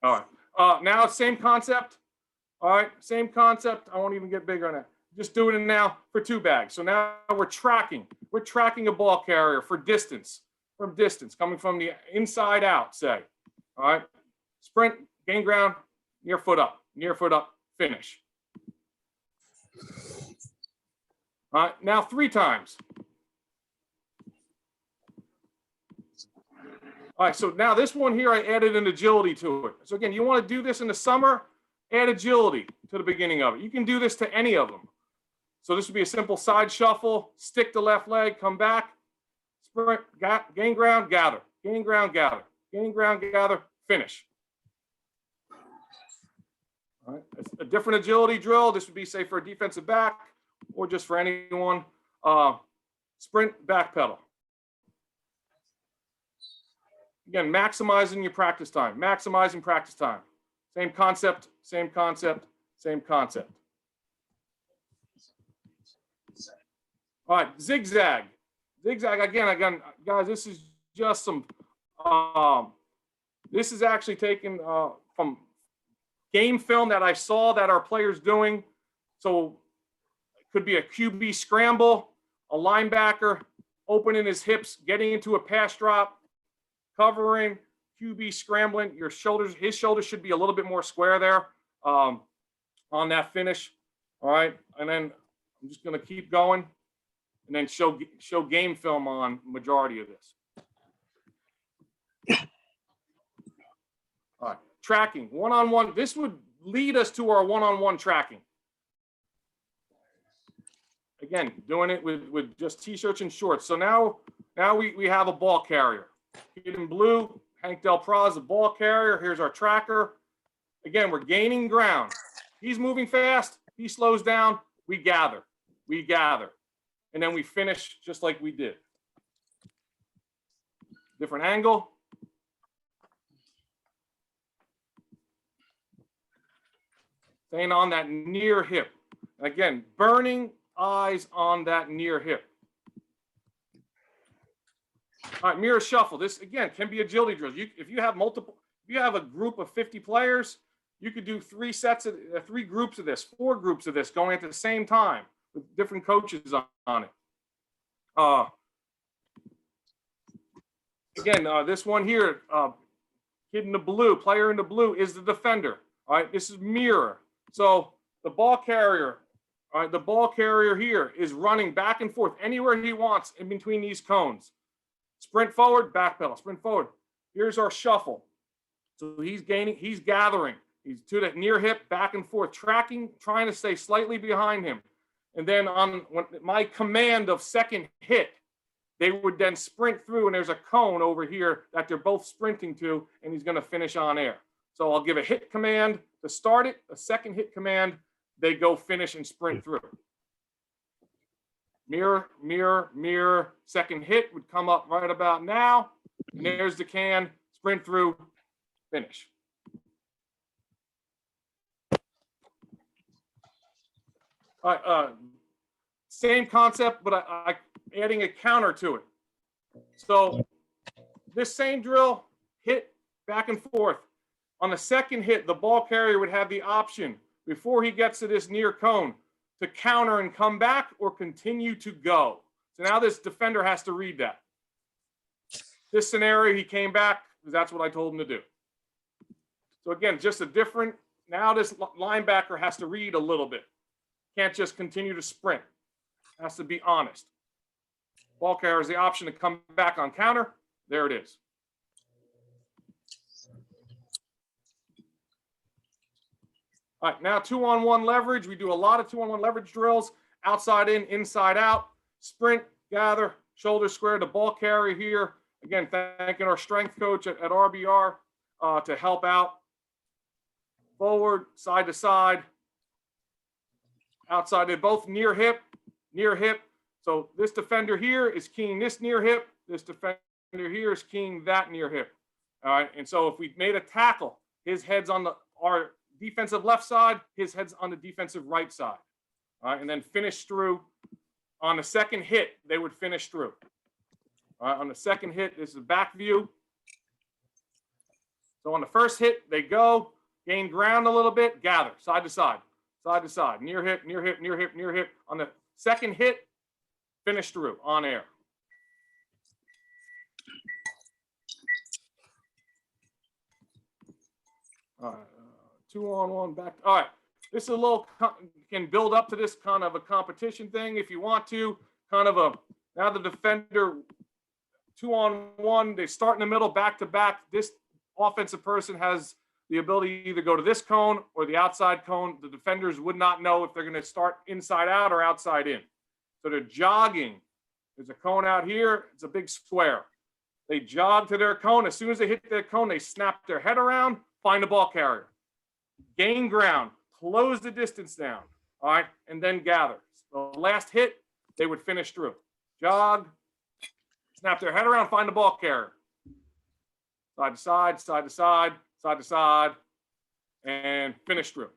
All right. Now, same concept. All right, same concept. I won't even get bigger on that. Just doing it now for 2 bags. So now we're tracking. We're tracking a ball carrier for distance, coming from the inside out, say. All right. Sprint, gain ground, near foot up, finish. All right, now 3 times. All right, so now this one here, I added an agility to it. So again, you want to do this in the summer, add agility to the beginning of it. You can do this to any of them. So this would be a simple side shuffle, stick the left leg, come back, sprint, gain ground, gather, gain ground, gather, gain ground, gather, finish. All right. A different agility drill. This would be, say, for a defensive back or just for anyone. Sprint, backpedal. Again, maximizing your practice time. Maximizing practice time. Same concept, same concept, same concept. All right, zigzag. Zigzag, again, guys, this is just some, this is actually taken from game film that I saw that our players doing. So it could be a QB scramble, a linebacker opening his hips, getting into a pass drop, covering, QB scrambling. Your shoulders, his shoulders should be a little bit more square there on that finish. All right, and then I'm just going to keep going, and then show game film on majority of this. All right, tracking, one-on-one. This would lead us to our one-on-one tracking. Again, doing it with just t-shirts and shorts. So now we have a ball carrier. Kid in blue, Hank Del Praz, the ball carrier. Here's our tracker. Again, we're gaining ground. He's moving fast. He slows down. We gather. We gather. And then we finish just like we did. Different angle. Staying on that near hip. Again, burning eyes on that near hip. All right, mirror shuffle. This again can be agility drills. If you have a group of 50 players, you could do 3 groups of this, 4 groups of this going at the same time with different coaches on it. Again, this one here, kid in the blue, player in the blue is the defender. All right, this is mirror. So the ball carrier All right, the ball carrier here is running back and forth anywhere he wants in between these cones. Sprint forward, backpedal, sprint forward. Here's our shuffle. So he's gaining, he's gathering. He's to the near hip, back and forth, tracking, trying to stay slightly behind him. And then on my command of second hit, they would then sprint through, and there's a cone over here that they're both sprinting to, and he's going to finish on air. So I'll give a hit command to start it, a second hit command, they go finish and sprint through. Mirror, mirror, mirror, second hit would come up right about now. And there's the can, sprint through, finish. All right, same concept, but I adding a counter to it. So this same drill, hit back and forth. On the second hit, the ball carrier would have the option before he gets to this near cone to counter and come back or continue to go. So now this defender has to read that. This scenario, he came back because that's what I told him to do. So again, just a different, now this linebacker has to read a little bit. Can't just continue to sprint. Has to be honest. Ball carrier has the option to come back on counter. There it is. All right, now 2-on-1 leverage. We do a lot of 2-on-1 leverage drills. Outside in, inside out. Sprint, gather, shoulder square. The ball carrier here. Again, thanking our strength coach at RBR to help out. Forward, side to side. Outside, they're both near hip. So this defender here is keying this near hip. This defender here is keying that near hip. All right, and so if we made a tackle, his head's on our defensive left side, his head's on the defensive right side. All right, and then finish through. On the second hit, they would finish through. All right, on the second hit, this is a back view. So on the first hit, they go, gain ground a little bit, gather, side to side, near hip, near hip, near hip, near hip. On the second hit, finish through on air. All right, 2-on-1 back. All right, this is a little, can build up to this kind of a competition thing if you want to. Kind of a, now the defender, 2-on-1, they start in the middle, back to back. This offensive person has the ability to either go to this cone or the outside cone. The defenders would not know if they're going to start inside out or outside in. So they're jogging. There's a cone out here. It's a big square. They jog to their cone. As soon as they hit their cone, they snap their head around, find the ball carrier, gain ground, close the distance down, all right, and then gather. So the last hit, they would finish through. Jog, snap their head around, find the ball carrier. Side to side, side to side, side to side, and finish through.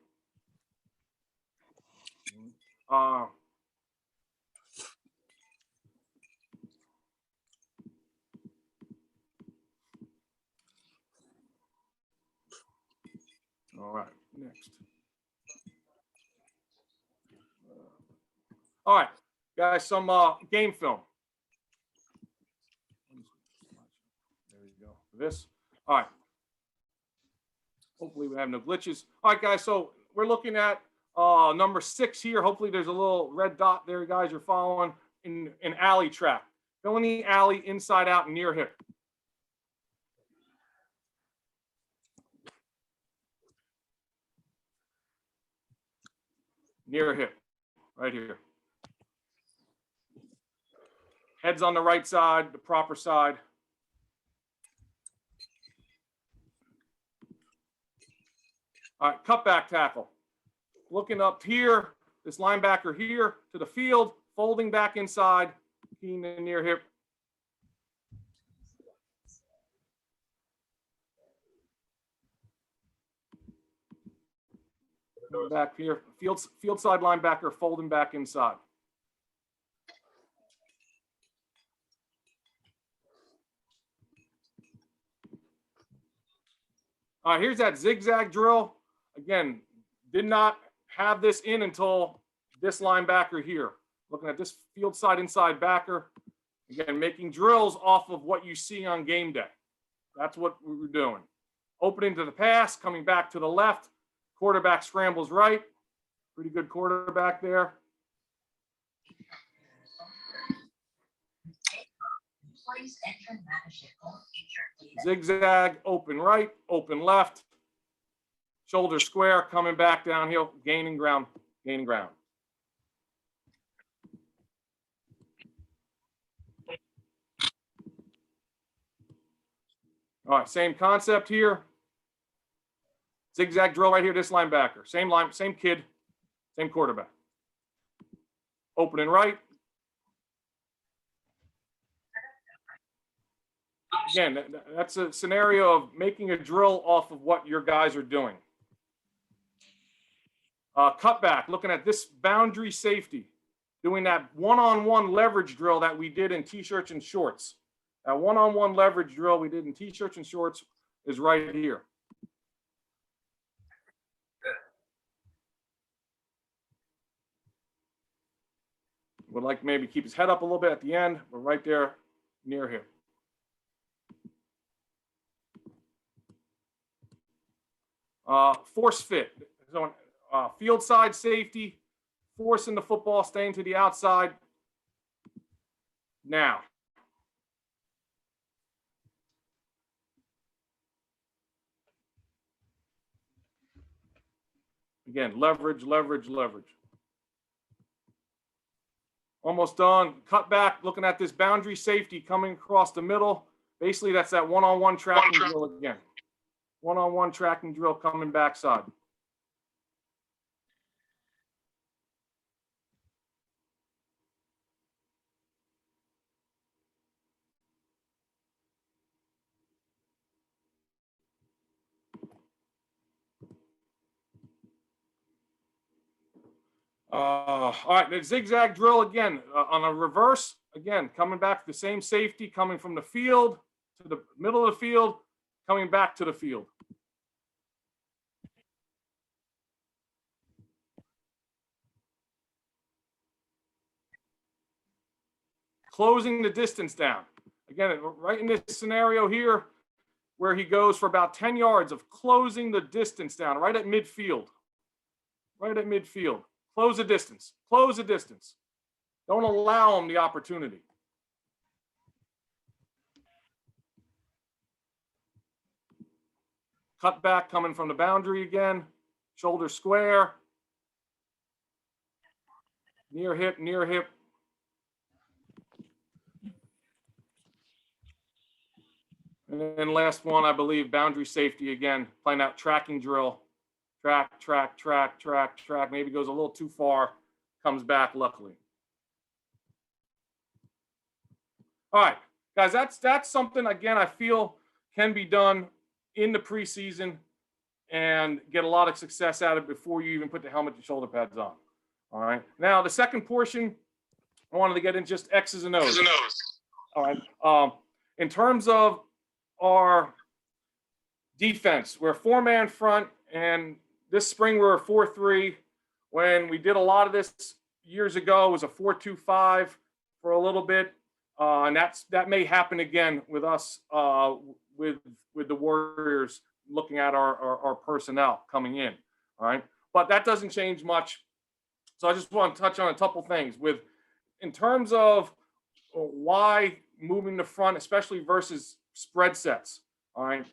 All right, next. All right, guys, some game film. There you go. This. All right. Hopefully we have no glitches. All right, guys, so we're looking at number 6 here. Hopefully there's a little red dot there, guys. You're following in an alley track. Go in the alley, inside out, near hip. Near hip, right here. Head's on the right side, the proper side. All right, cutback tackle. Looking up here, this linebacker here to the field, folding back inside, keying the near hip. Back here, field side linebacker folding back inside. All right, here's that zigzag drill. Again, did not have this in until this linebacker here. Looking at this field side inside backer. Again, making drills off of what you see on game day. That's what we were doing. Opening to the pass, coming back to the left. Quarterback scrambles right. Pretty good quarterback there. Zigzag, open right, open left. Shoulder square, coming back downhill, gaining ground, gaining ground. All right, same concept here. Zigzag drill right here, this linebacker. Same line, same kid, same quarterback. Opening right. Again, that's a scenario of making a drill off of what your guys are doing. Cutback, looking at this boundary safety, doing that one-on-one leverage drill that we did in t-shirts and shorts. That one-on-one leverage drill we did in t-shirts and shorts is right here. Would like to maybe keep his head up a little bit at the end, but right there near him. Force fit. So, field side safety, forcing the football, staying to the outside. Now. Again, leverage, leverage, leverage. Almost done. Cut back, looking at this boundary safety coming across the middle. Basically, that's that one-on-one tracking drill again. One-on-one tracking drill coming backside. All right, the zigzag drill again on a reverse. Again, coming back to the same safety, coming from the field to the middle of the field, coming back to the field. Closing the distance down. Again, right in this scenario here, where he goes for about 10 yards of closing the distance down, right at midfield. Right at midfield. Close the distance. Close the distance. Don't allow him the opportunity. Cut back coming from the boundary again. Shoulder square. Near hip, near hip. And then last one, I believe, boundary safety again, playing out tracking drill. Track, track, track, track, track. Maybe goes a little too far, comes back luckily. All right, guys, that's something, again, I feel can be done in the preseason and get a lot of success out of it before you even put the helmet and shoulder pads on. All right, now the second portion, I wanted to get in just X's and O's. All right, in terms of our defense, we're a four-man front, and this spring we're a 4-3. When we did a lot of this years ago, it was a 4-2-5 for a little bit, and that may happen again with us with the Warriors looking at our personnel coming in. All right, but that doesn't change much. So I just want to touch on a couple things in terms of why moving the front, especially versus spread sets. All right.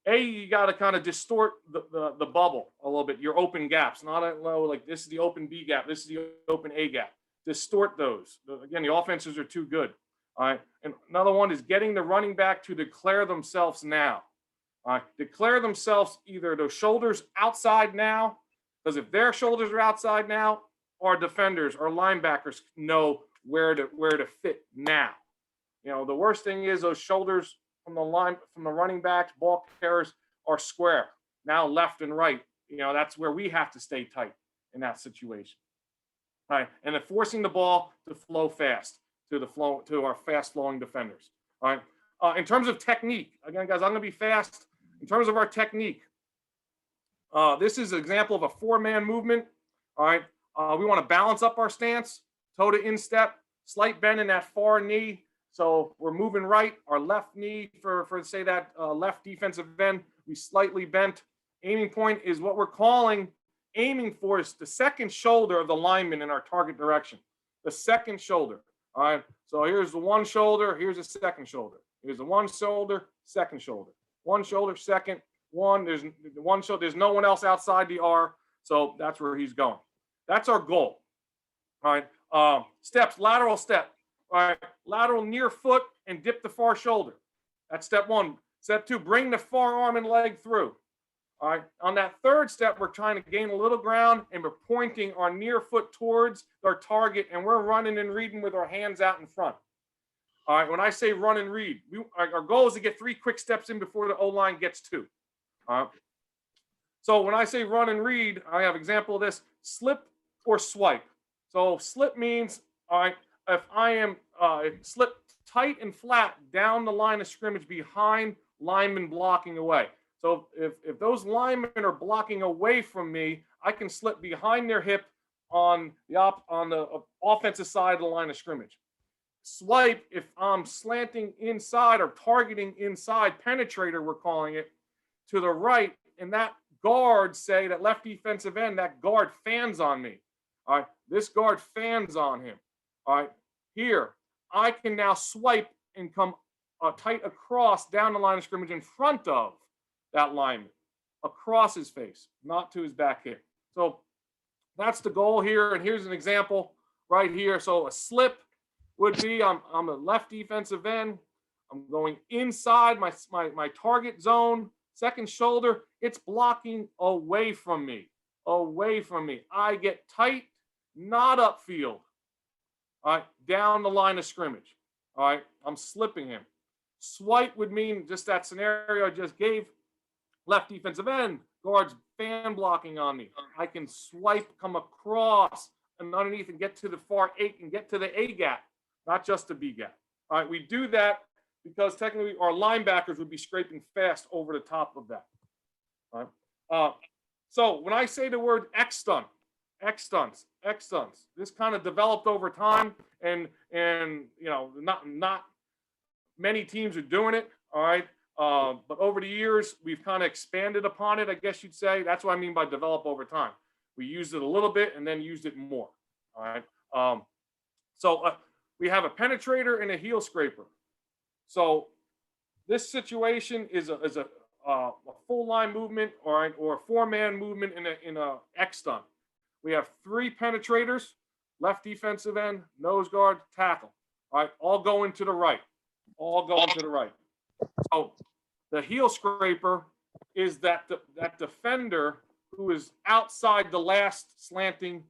You got to kind of distort the bubble a little bit, your open gaps, not at low, like this is the open B gap, this is the open A gap. Distort those. Again, the offenses are too good. All right. And another one is getting the running back to declare themselves now. All right. Declare themselves either those shoulders outside now, because if their shoulders are outside now, our defenders, our linebackers know where to fit now. You know, the worst thing is those shoulders from the running backs, ball carriers are square. Now left and right. You know, that's where we have to stay tight in that situation. All right. And then forcing the ball to flow fast to our fast flowing defenders. All right. In terms of technique, again, guys, I'm going to be fast. In terms of our technique, this is an example of a four-man movement. All right. We want to balance up our stance, toe to instep, slight bend in that far knee. So we're moving right, our left knee for say that left defensive end, we slightly bent. Aiming point is what we're aiming for is the second shoulder of the lineman in our target direction. The second shoulder. All right. So here's the one shoulder. Here's the second shoulder. Here's the one shoulder, second shoulder. One shoulder, second. One. There's one shoulder. There's no one else outside the R. So that's where he's going. That's our goal. All right. Steps, lateral step. All right. Lateral near foot and dip the far shoulder. That's step one. Step two, bring the forearm and leg through. All right. On that third step, we're trying to gain a little ground and we're pointing our near foot towards our target and we're running and reading with our hands out in front. All right. When I say run and read, our goal is to get 3 quick steps in before the O-line gets 2. All right. So when I say run and read, I have an example of this: slip or swipe. So slip means, all right, if I am slip tight and flat down the line of scrimmage behind linemen blocking away. So if those linemen are blocking away from me, I can slip behind their hip on the offensive side of the line of scrimmage. Swipe, if I'm slanting inside or targeting inside, penetrator, we're calling it, to the right, and that guard, say that left defensive end, that guard fans on me. All right, this guard fans on him. All right, here, I can now swipe and come tight across down the line of scrimmage in front of that lineman, across his face, not to his back hip. So that's the goal here. And here's an example right here. So a slip would be, I'm a left defensive end. I'm going inside my target zone, second shoulder. It's blocking away from me, away from me. I get tight, not upfield. All right, down the line of scrimmage. All right, I'm slipping him. Swipe would mean just that scenario I just gave. Left defensive end, guards fan blocking on me. I can swipe, come across and underneath and get to the far 8 and get to the A gap, not just the B gap. All right, we do that because technically our linebackers would be scraping fast over the top of that. All right. So when I say the word X stunts, this kind of developed over time, and you know, not many teams are doing it. All right. But over the years, we've kind of expanded upon it, I guess you'd say. That's what I mean by develop over time. We used it a little bit and then used it more. All right. So we have a penetrator and a heel scraper. So this situation is a full line movement, all right, or a 4-man movement in a X stunt. We have 3 penetrators: left defensive end, nose guard, tackle. All right, all going to the right. All going to the right. So the heel scraper is that defender who is outside the last slanting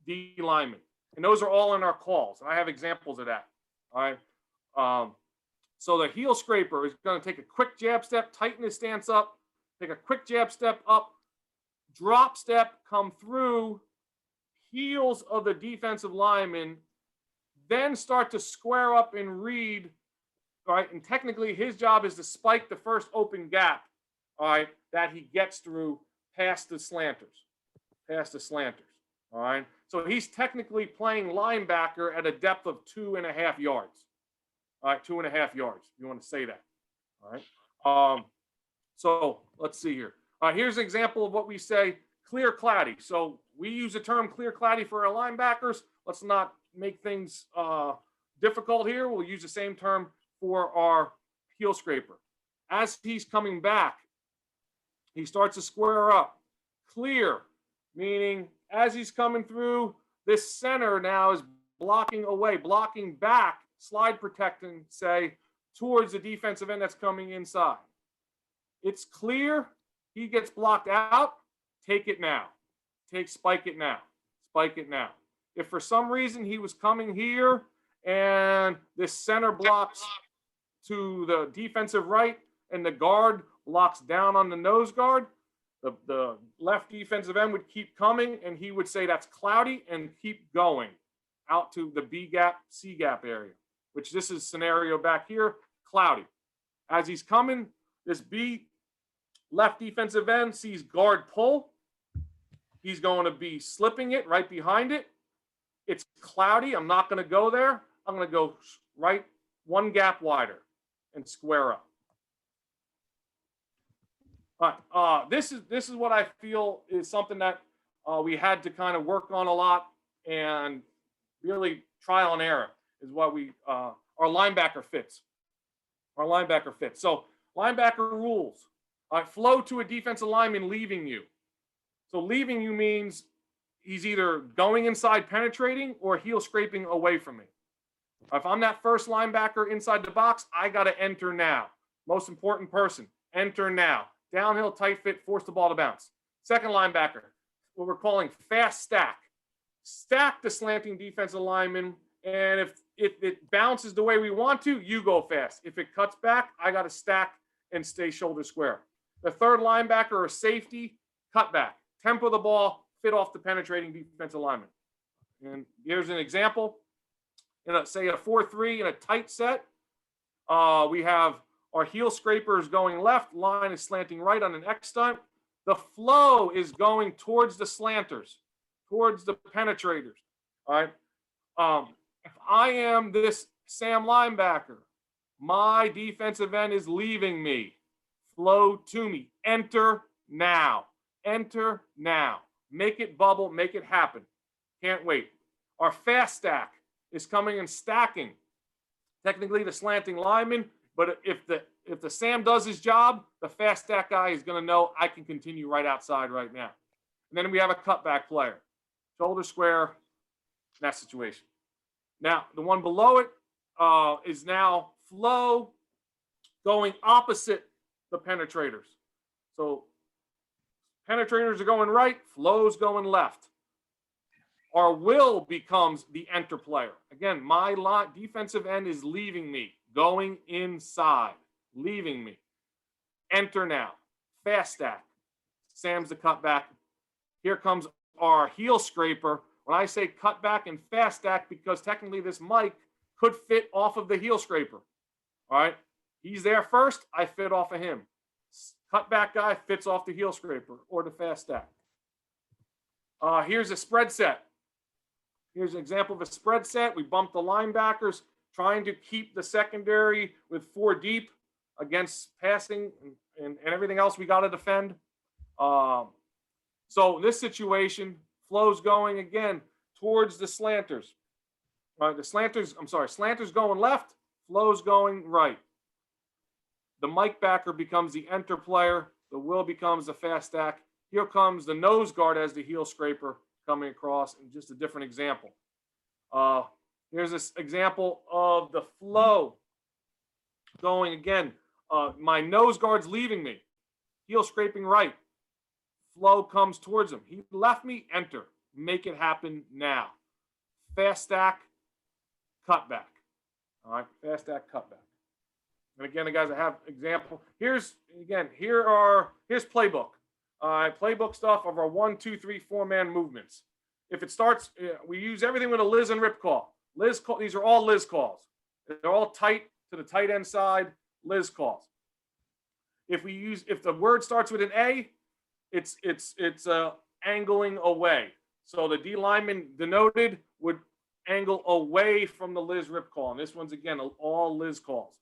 D lineman. And those are all in our calls. And I have examples of that. All right. So the heel scraper is going to take a quick jab step, tighten his stance up, take a quick jab step up, drop step, come through heels of the defensive lineman, then start to square up and read. All right, and technically his job is to spike the first open gap, all right, that he gets through past the slanters, all right? So he's technically playing linebacker at a depth of 2.5 yards, all right, 2.5 yards, if you want to say that, all right? So let's see here. Here's an example of what we say, clear claddy. So we use the term clear claddy for our linebackers. Let's not make things difficult here. We'll use the same term for our heel scraper. As he's coming back, he starts to square up. Clear, meaning as he's coming through, this center now is blocking away, blocking back, slide protecting, say, towards the defensive end that's coming inside. It's clear, he gets blocked out, take it now. Spike it now. If for some reason he was coming here and this center blocks to the defensive right and the guard blocks down on the nose guard, the left defensive end would keep coming and he would say that's cloudy and keep going out to the B gap, C gap area, which this is scenario back here, cloudy. As he's coming, this B left defensive end sees guard pull. He's going to be slipping it right behind it. It's cloudy. I'm not going to go there. I'm going to go right 1 gap wider and square up. All right. This is what I feel is something that we had to kind of work on a lot and really trial and error. is what we our linebacker fits. Our linebacker fits. So linebacker rules. Flow to a defensive lineman leaving you. So leaving you means he's either going inside penetrating or heel scraping away from me. If I'm that first linebacker inside the box, I got to enter now. Most important person, enter now. Downhill, tight fit, force the ball to bounce. Second linebacker, what we're calling fast stack. Stack the slanting defensive lineman, and if it bounces the way we want to, you go fast. If it cuts back, I got to stack and stay shoulder square. The third linebacker or safety, cut back. Tempo the ball, fit off the penetrating defensive lineman. And here's an example. Say a 4-3 in a tight set, we have our heel scrapers going left, line is slanting right on an X stunt. The flow is going towards the slanters, towards the penetrators. All right. If I am this Sam linebacker, my defensive end is leaving me. Flow to me. Enter now. Enter now. Make it bubble. Make it happen. Can't wait. Our fast stack is coming and stacking. Technically the slanting lineman, but if the Sam does his job, the fast stack guy is going to know I can continue right outside right now. And then we have a cutback player. Shoulder square, in that situation. Now, the one below it is now flow going opposite the penetrators. So penetrators are going right, flow's going left. Our will becomes the enter player. Again, my defensive end is leaving me, going inside, leaving me. Enter now. Fast stack. Sam's the cutback. Here comes our heel scraper. When I say cutback and fast stack, because technically this mic could fit off of the heel scraper. All right. He's there first. I fit off of him. Cutback guy fits off the heel scraper or the fast stack. Here's a spread set. Here's an example of a spread set. We bumped the linebackers, trying to keep the secondary with 4 deep against passing and everything else we got to defend. So in this situation, flow's going again towards the slanters. Slanters going left, flow's going right. The mic backer becomes the enter player. The will becomes the fast stack. Here comes the nose guard as the heel scraper coming across, and just a different example. Here's this example of the flow going again. My nose guard's leaving me. Heel scraping right. Flow comes towards him. He left me, enter. Make it happen now. Fast stack, cutback. All right, fast stack, cutback. And again, guys, I have example. Here's playbook. Playbook stuff of our 1, 2, 3, 4-man movements. If it starts, we use everything with a Liz and Rip call. Liz call. These are all Liz calls. They're all tight to the tight end side. Liz calls. If the word starts with an A, it's angling away. So the D lineman denoted would angle away from the Liz Rip call. And this one's again all Liz calls.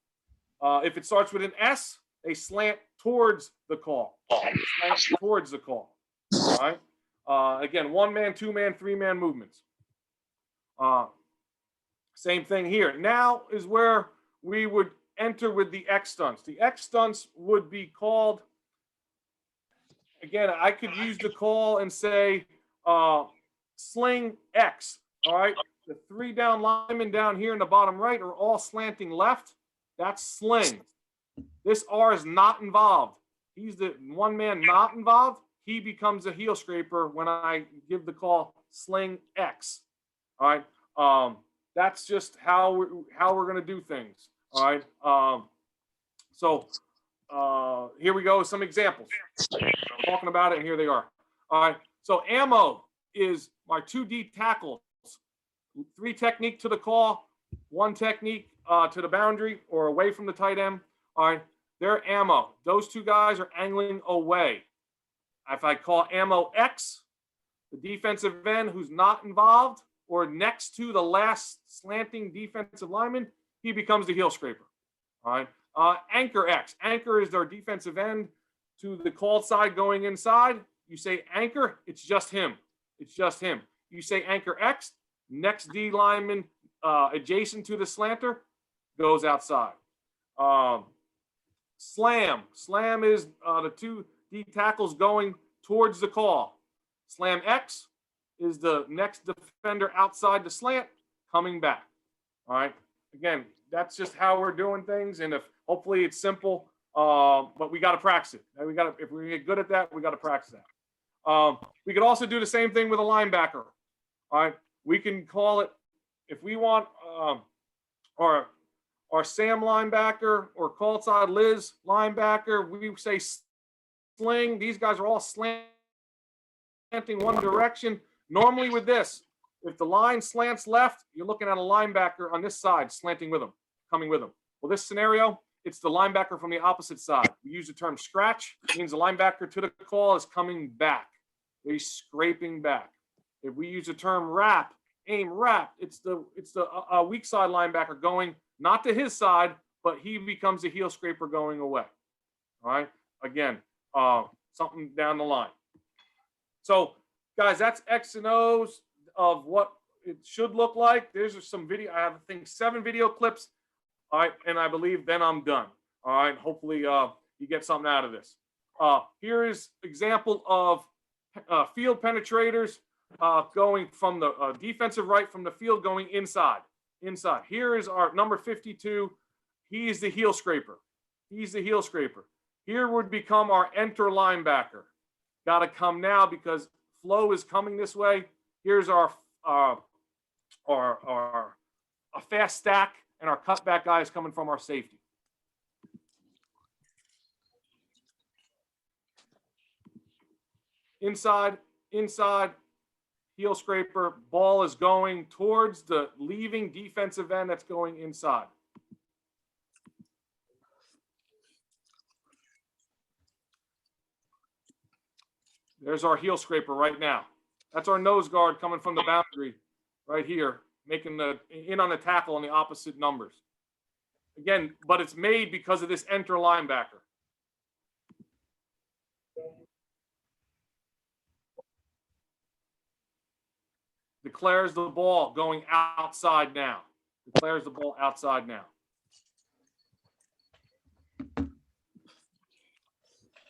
If it starts with an S, they slant towards the call. Slant towards the call. All right. Again, 1-man, 2-man, 3-man movements. Same thing here. Now is where we would enter with the X stunts. The X stunts would be called, again, I could use the call and say sling X. All right. The 3 down linemen down here in the bottom right are all slanting left. That's sling. This R is not involved. He's the 1-man not involved. He becomes a heel scraper when I give the call sling X. All right. That's just how we're going to do things. All right. Here we go. Some examples. I'm talking about it, and here they are. All right. So ammo is my 2D tackles. 3 technique to the call, 1 technique to the boundary or away from the tight end. All right. They're ammo. Those 2 guys are angling away. If I call ammo X, the defensive end who's not involved or next to the last slanting defensive lineman, he becomes the heel scraper. All right. Anchor X. Anchor is their defensive end to the called side going inside. You say anchor, it's just him. It's just him. You say anchor X, next D lineman adjacent to the slanter goes outside. Slam is the two D tackles going towards the call. Slam X is the next defender outside the slant coming back. All right. Again, that's just how we're doing things, and if hopefully it's simple, but we got to practice it. If we get good at that, we got to practice that. We could also do the same thing with a linebacker. All right, we can call it if we want our Sam linebacker or call side Liz linebacker. We say sling. These guys are all slanting one direction. Normally with this, if the line slants left, you're looking at a linebacker on this side slanting with them, coming with them. Well, this scenario, it's the linebacker from the opposite side. We use the term scratch. It means the linebacker to the call is coming back. He's scraping back. If we use the term wrap, aim wrap, it's the weak side linebacker going not to his side, but he becomes a heel scraper going away. All right. Again, something down the line. So, guys, that's X and O's of what it should look like. There's some video. I have, I think, 7 video clips. All right, and I believe then I'm done. All right, hopefully you get something out of this. Here is example of field penetrators going from the defensive right from the field going inside. Here is our number 52. He's the heel scraper. Here would become our enter linebacker. Got to come now because flow is coming this way. Here's our fast stack and our cutback guys coming from our safety. Inside, heel scraper, ball is going towards the leaving defensive end that's going inside. There's our heel scraper right now. That's our nose guard coming from the boundary right here, making the in on the tackle on the opposite numbers. Again, but it's made because of this enter linebacker. Declares the ball going outside now. All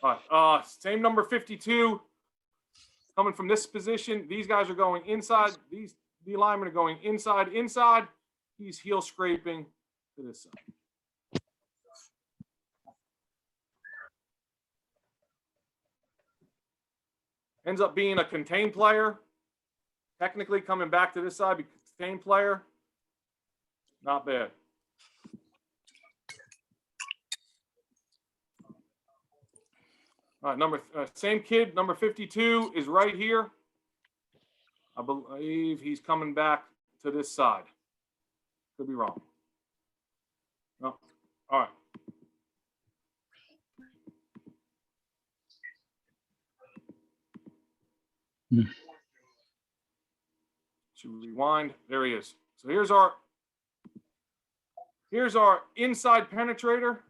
right, same number 52. Coming from this position, these guys are going inside. These D linemen are going inside. He's heel scraping to this side. Ends up being a contained player. Technically coming back to this side, contained player. Not bad. All right, same kid, number 52 is right here. I believe he's coming back to this side. Could be wrong. No. All right. Should we rewind? There he is. So here's our inside penetrator,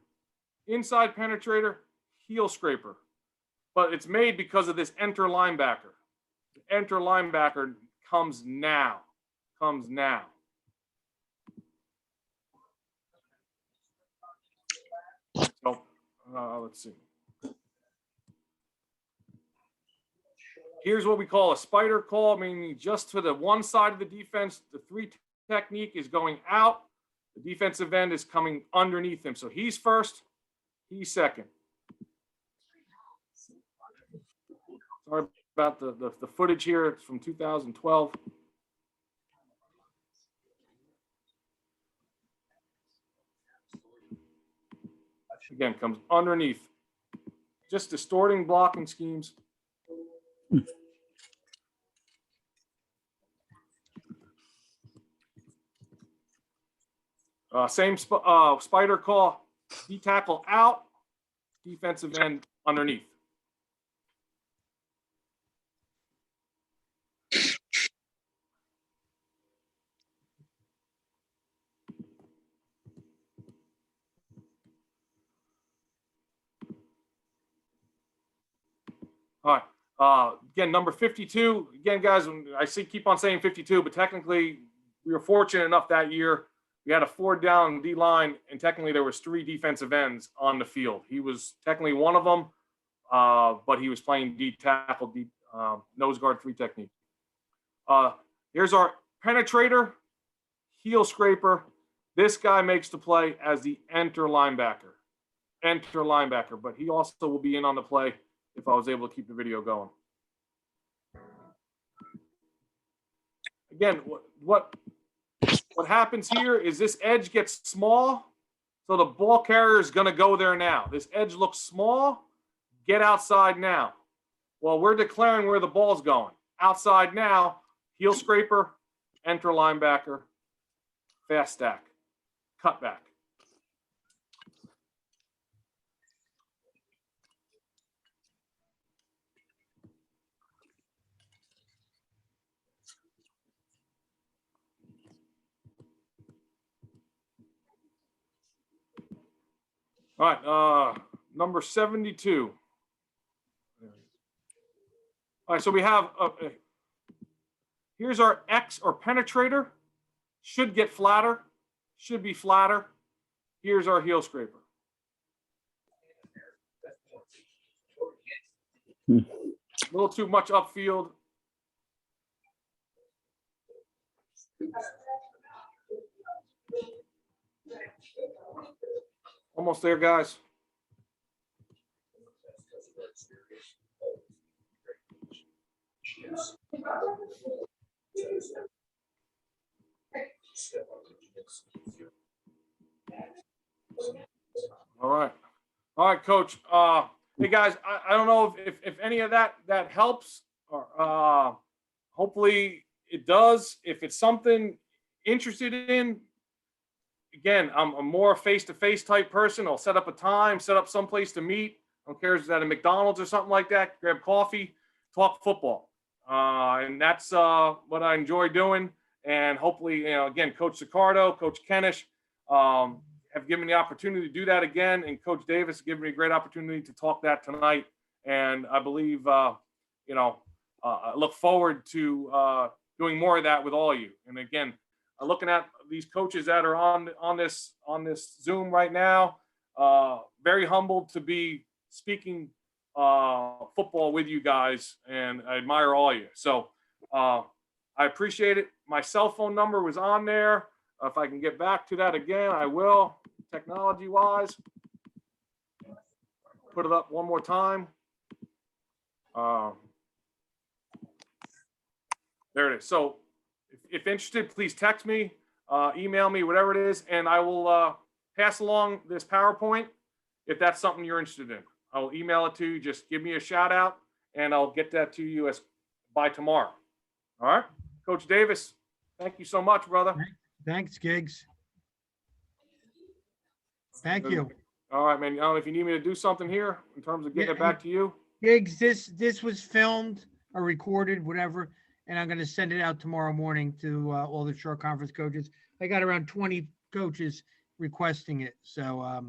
heel scraper. But it's made because of this enter linebacker. The enter linebacker comes now. So let's see. Here's what we call a spider call, meaning just to the one side of the defense, the 3 technique is going out. The defensive end is coming underneath him. So he's first, he's second. Sorry about the footage here. It's from 2012. Again, comes underneath. Just distorting blocking schemes. Same spider call. D tackle out. Defensive end underneath. All right. Again, number 52. Again, guys, I keep on saying 52, but technically we were fortunate enough that year. We had a 4-down D line, and technically there was 3 defensive ends on the field. He was technically one of them, but he was playing D tackle, nose guard 3 technique. Here's our penetrator, heel scraper. This guy makes the play as the enter linebacker, but he also will be in on the play if I was able to keep the video going. Again, what happens here is this edge gets small, so the ball carrier is going to go there now. This edge looks small, get outside now. Well, we're declaring where the ball's going. Outside now, heel scraper, enter linebacker, fast stack, cut back. All right, number 72. All right, so we have, here's our X or penetrator. Should get flatter, should be flatter. Here's our heel scraper. A little too much upfield. Almost there, guys. All right, Coach. Hey guys, I don't know if any of that helps, or hopefully it does. If it's something interested in, again, I'm more face-to-face type person. I'll set up a time, set up someplace to meet. I don't care if it's at a McDonald's or something like that. Grab coffee, talk football, and that's what I enjoy doing. And hopefully, again, Coach Sicardo, Coach Kenish have given me the opportunity to do that again, and Coach Davis given me a great opportunity to talk that tonight. And I believe, I look forward to doing more of that with all of you. And again, looking at these coaches that are on this Zoom right now, very humbled to be speaking football with you guys, and I admire all of you. So I appreciate it. My cell phone number was on there. If I can get back to that again, I will, technology-wise. Put it up one more time. There it is. So if interested, please text me, email me, whatever it is, and I will pass along this PowerPoint if that's something you're interested in. I will email it to you. Just give me a shout out, and I'll get that to you by tomorrow. All right, Coach Davis, thank you so much, brother. Thanks, Giggs. Thank you. All right, man. I don't know if you need me to do something here in terms of getting it back to you. Giggs, this was filmed or recorded, whatever, and I'm going to send it out tomorrow morning to all the short conference coaches. I got around 20 coaches requesting it, so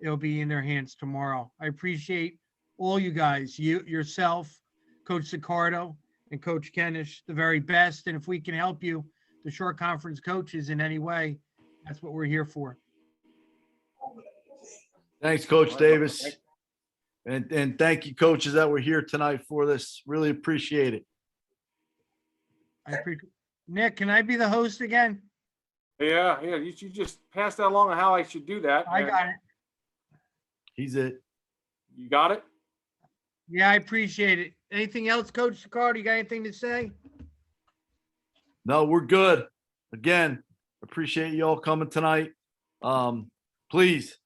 it'll be in their hands tomorrow. I appreciate all you guys, yourself, Coach Sicardo, and Coach Kenish, the very best. And if we can help you, the short conference coaches, in any way, that's what we're here for. Thanks, Coach Davis. And thank you, coaches that were here tonight for this. Really appreciate it. I appreciate. Nick, can I be the host again? Yeah. You just pass that along on how I should do that. I got it. He's it. You got it? Yeah, I appreciate it. Anything else, Coach Sicardo? You got anything to say? No, we're good. Again, appreciate you all coming tonight. Please,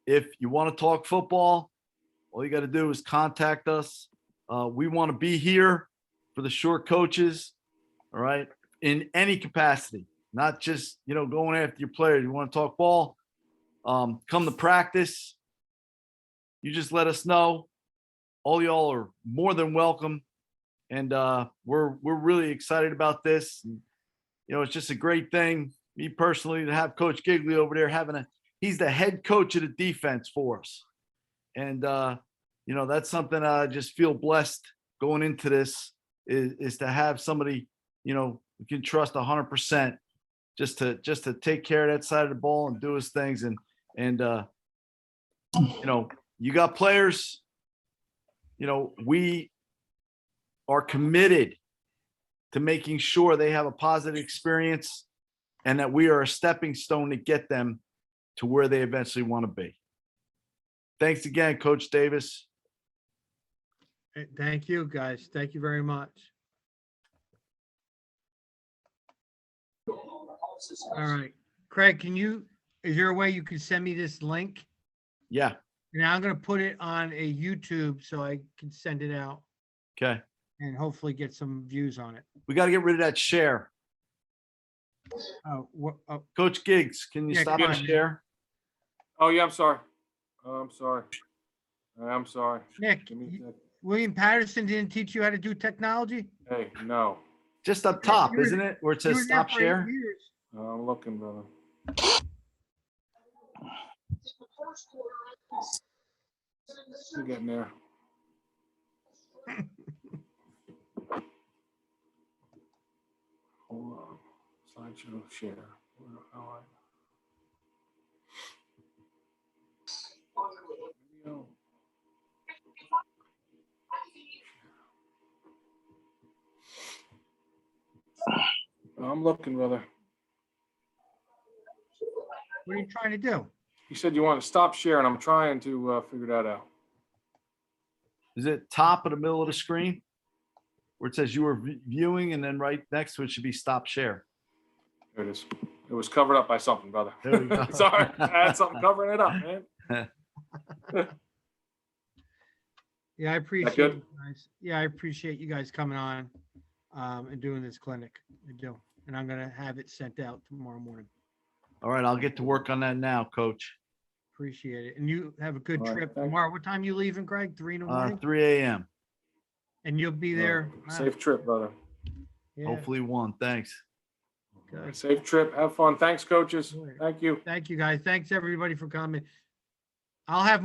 if you want to talk football, all you got to do is contact us. We want to be here for the short coaches, all right, in any capacity, not just, going after your players. You want to talk ball, come to practice. You just let us know. All y'all are more than welcome. And we're really excited about this. And, it's just a great thing, me personally, to have Coach Giglio over there he's the head coach of the defense for us. And, that's something I just feel blessed going into this is to have somebody, we can trust 100% just to take care of that side of the ball and do his things. And you know, you got players, you know, we are committed to making sure they have a positive experience and that we are a stepping stone to get them to where they eventually want to be. Thanks again, Coach Davis. Thank you, guys. Thank you very much. All right. Craig, is there a way you can send me this link? Yeah. Now I'm going to put it on a YouTube so I can send it out Okay. and hopefully get some views on it. We got to get rid of that share. Oh, Coach Giggs, can you Yeah, stop go the ahead. share? Oh, yeah, I'm sorry. I'm sorry. I'm sorry. Nick, Give me a sec. William Patterson didn't teach you how to do technology? Hey, no. Just up top, You were- isn't it? Where it You says were there stop for 8 share? years. I'm looking, brother. We're getting there. Hold on. Slideshow share. All right. Video. I'm looking, brother. What are you trying to do? You said you want to stop sharing. I'm trying to figure that out. Is it top of the middle of the screen? Where it says you were viewing and then right next to it should be stop share. There it is. It was covered up by something, brother. There we go. Sorry, I had something covering it up, man. Yeah, I appreciate good? you guys. Yeah, I appreciate you guys coming on and doing this clinic. I do. And I'm going to have it sent out tomorrow morning. All right, I'll get to work on that now, Coach. Appreciate it. And you have a good All right, trip thank you. tomorrow. What time you leaving, Greg? 3 in the morning? 3 a.m. And you'll be there. Safe trip, brother. Yeah, Hopefully 1. Thanks. good. Safe trip. Have fun. Thanks, coaches. All right. Thank you. Thank you, guys. Thanks, everybody, for coming. I'll have more.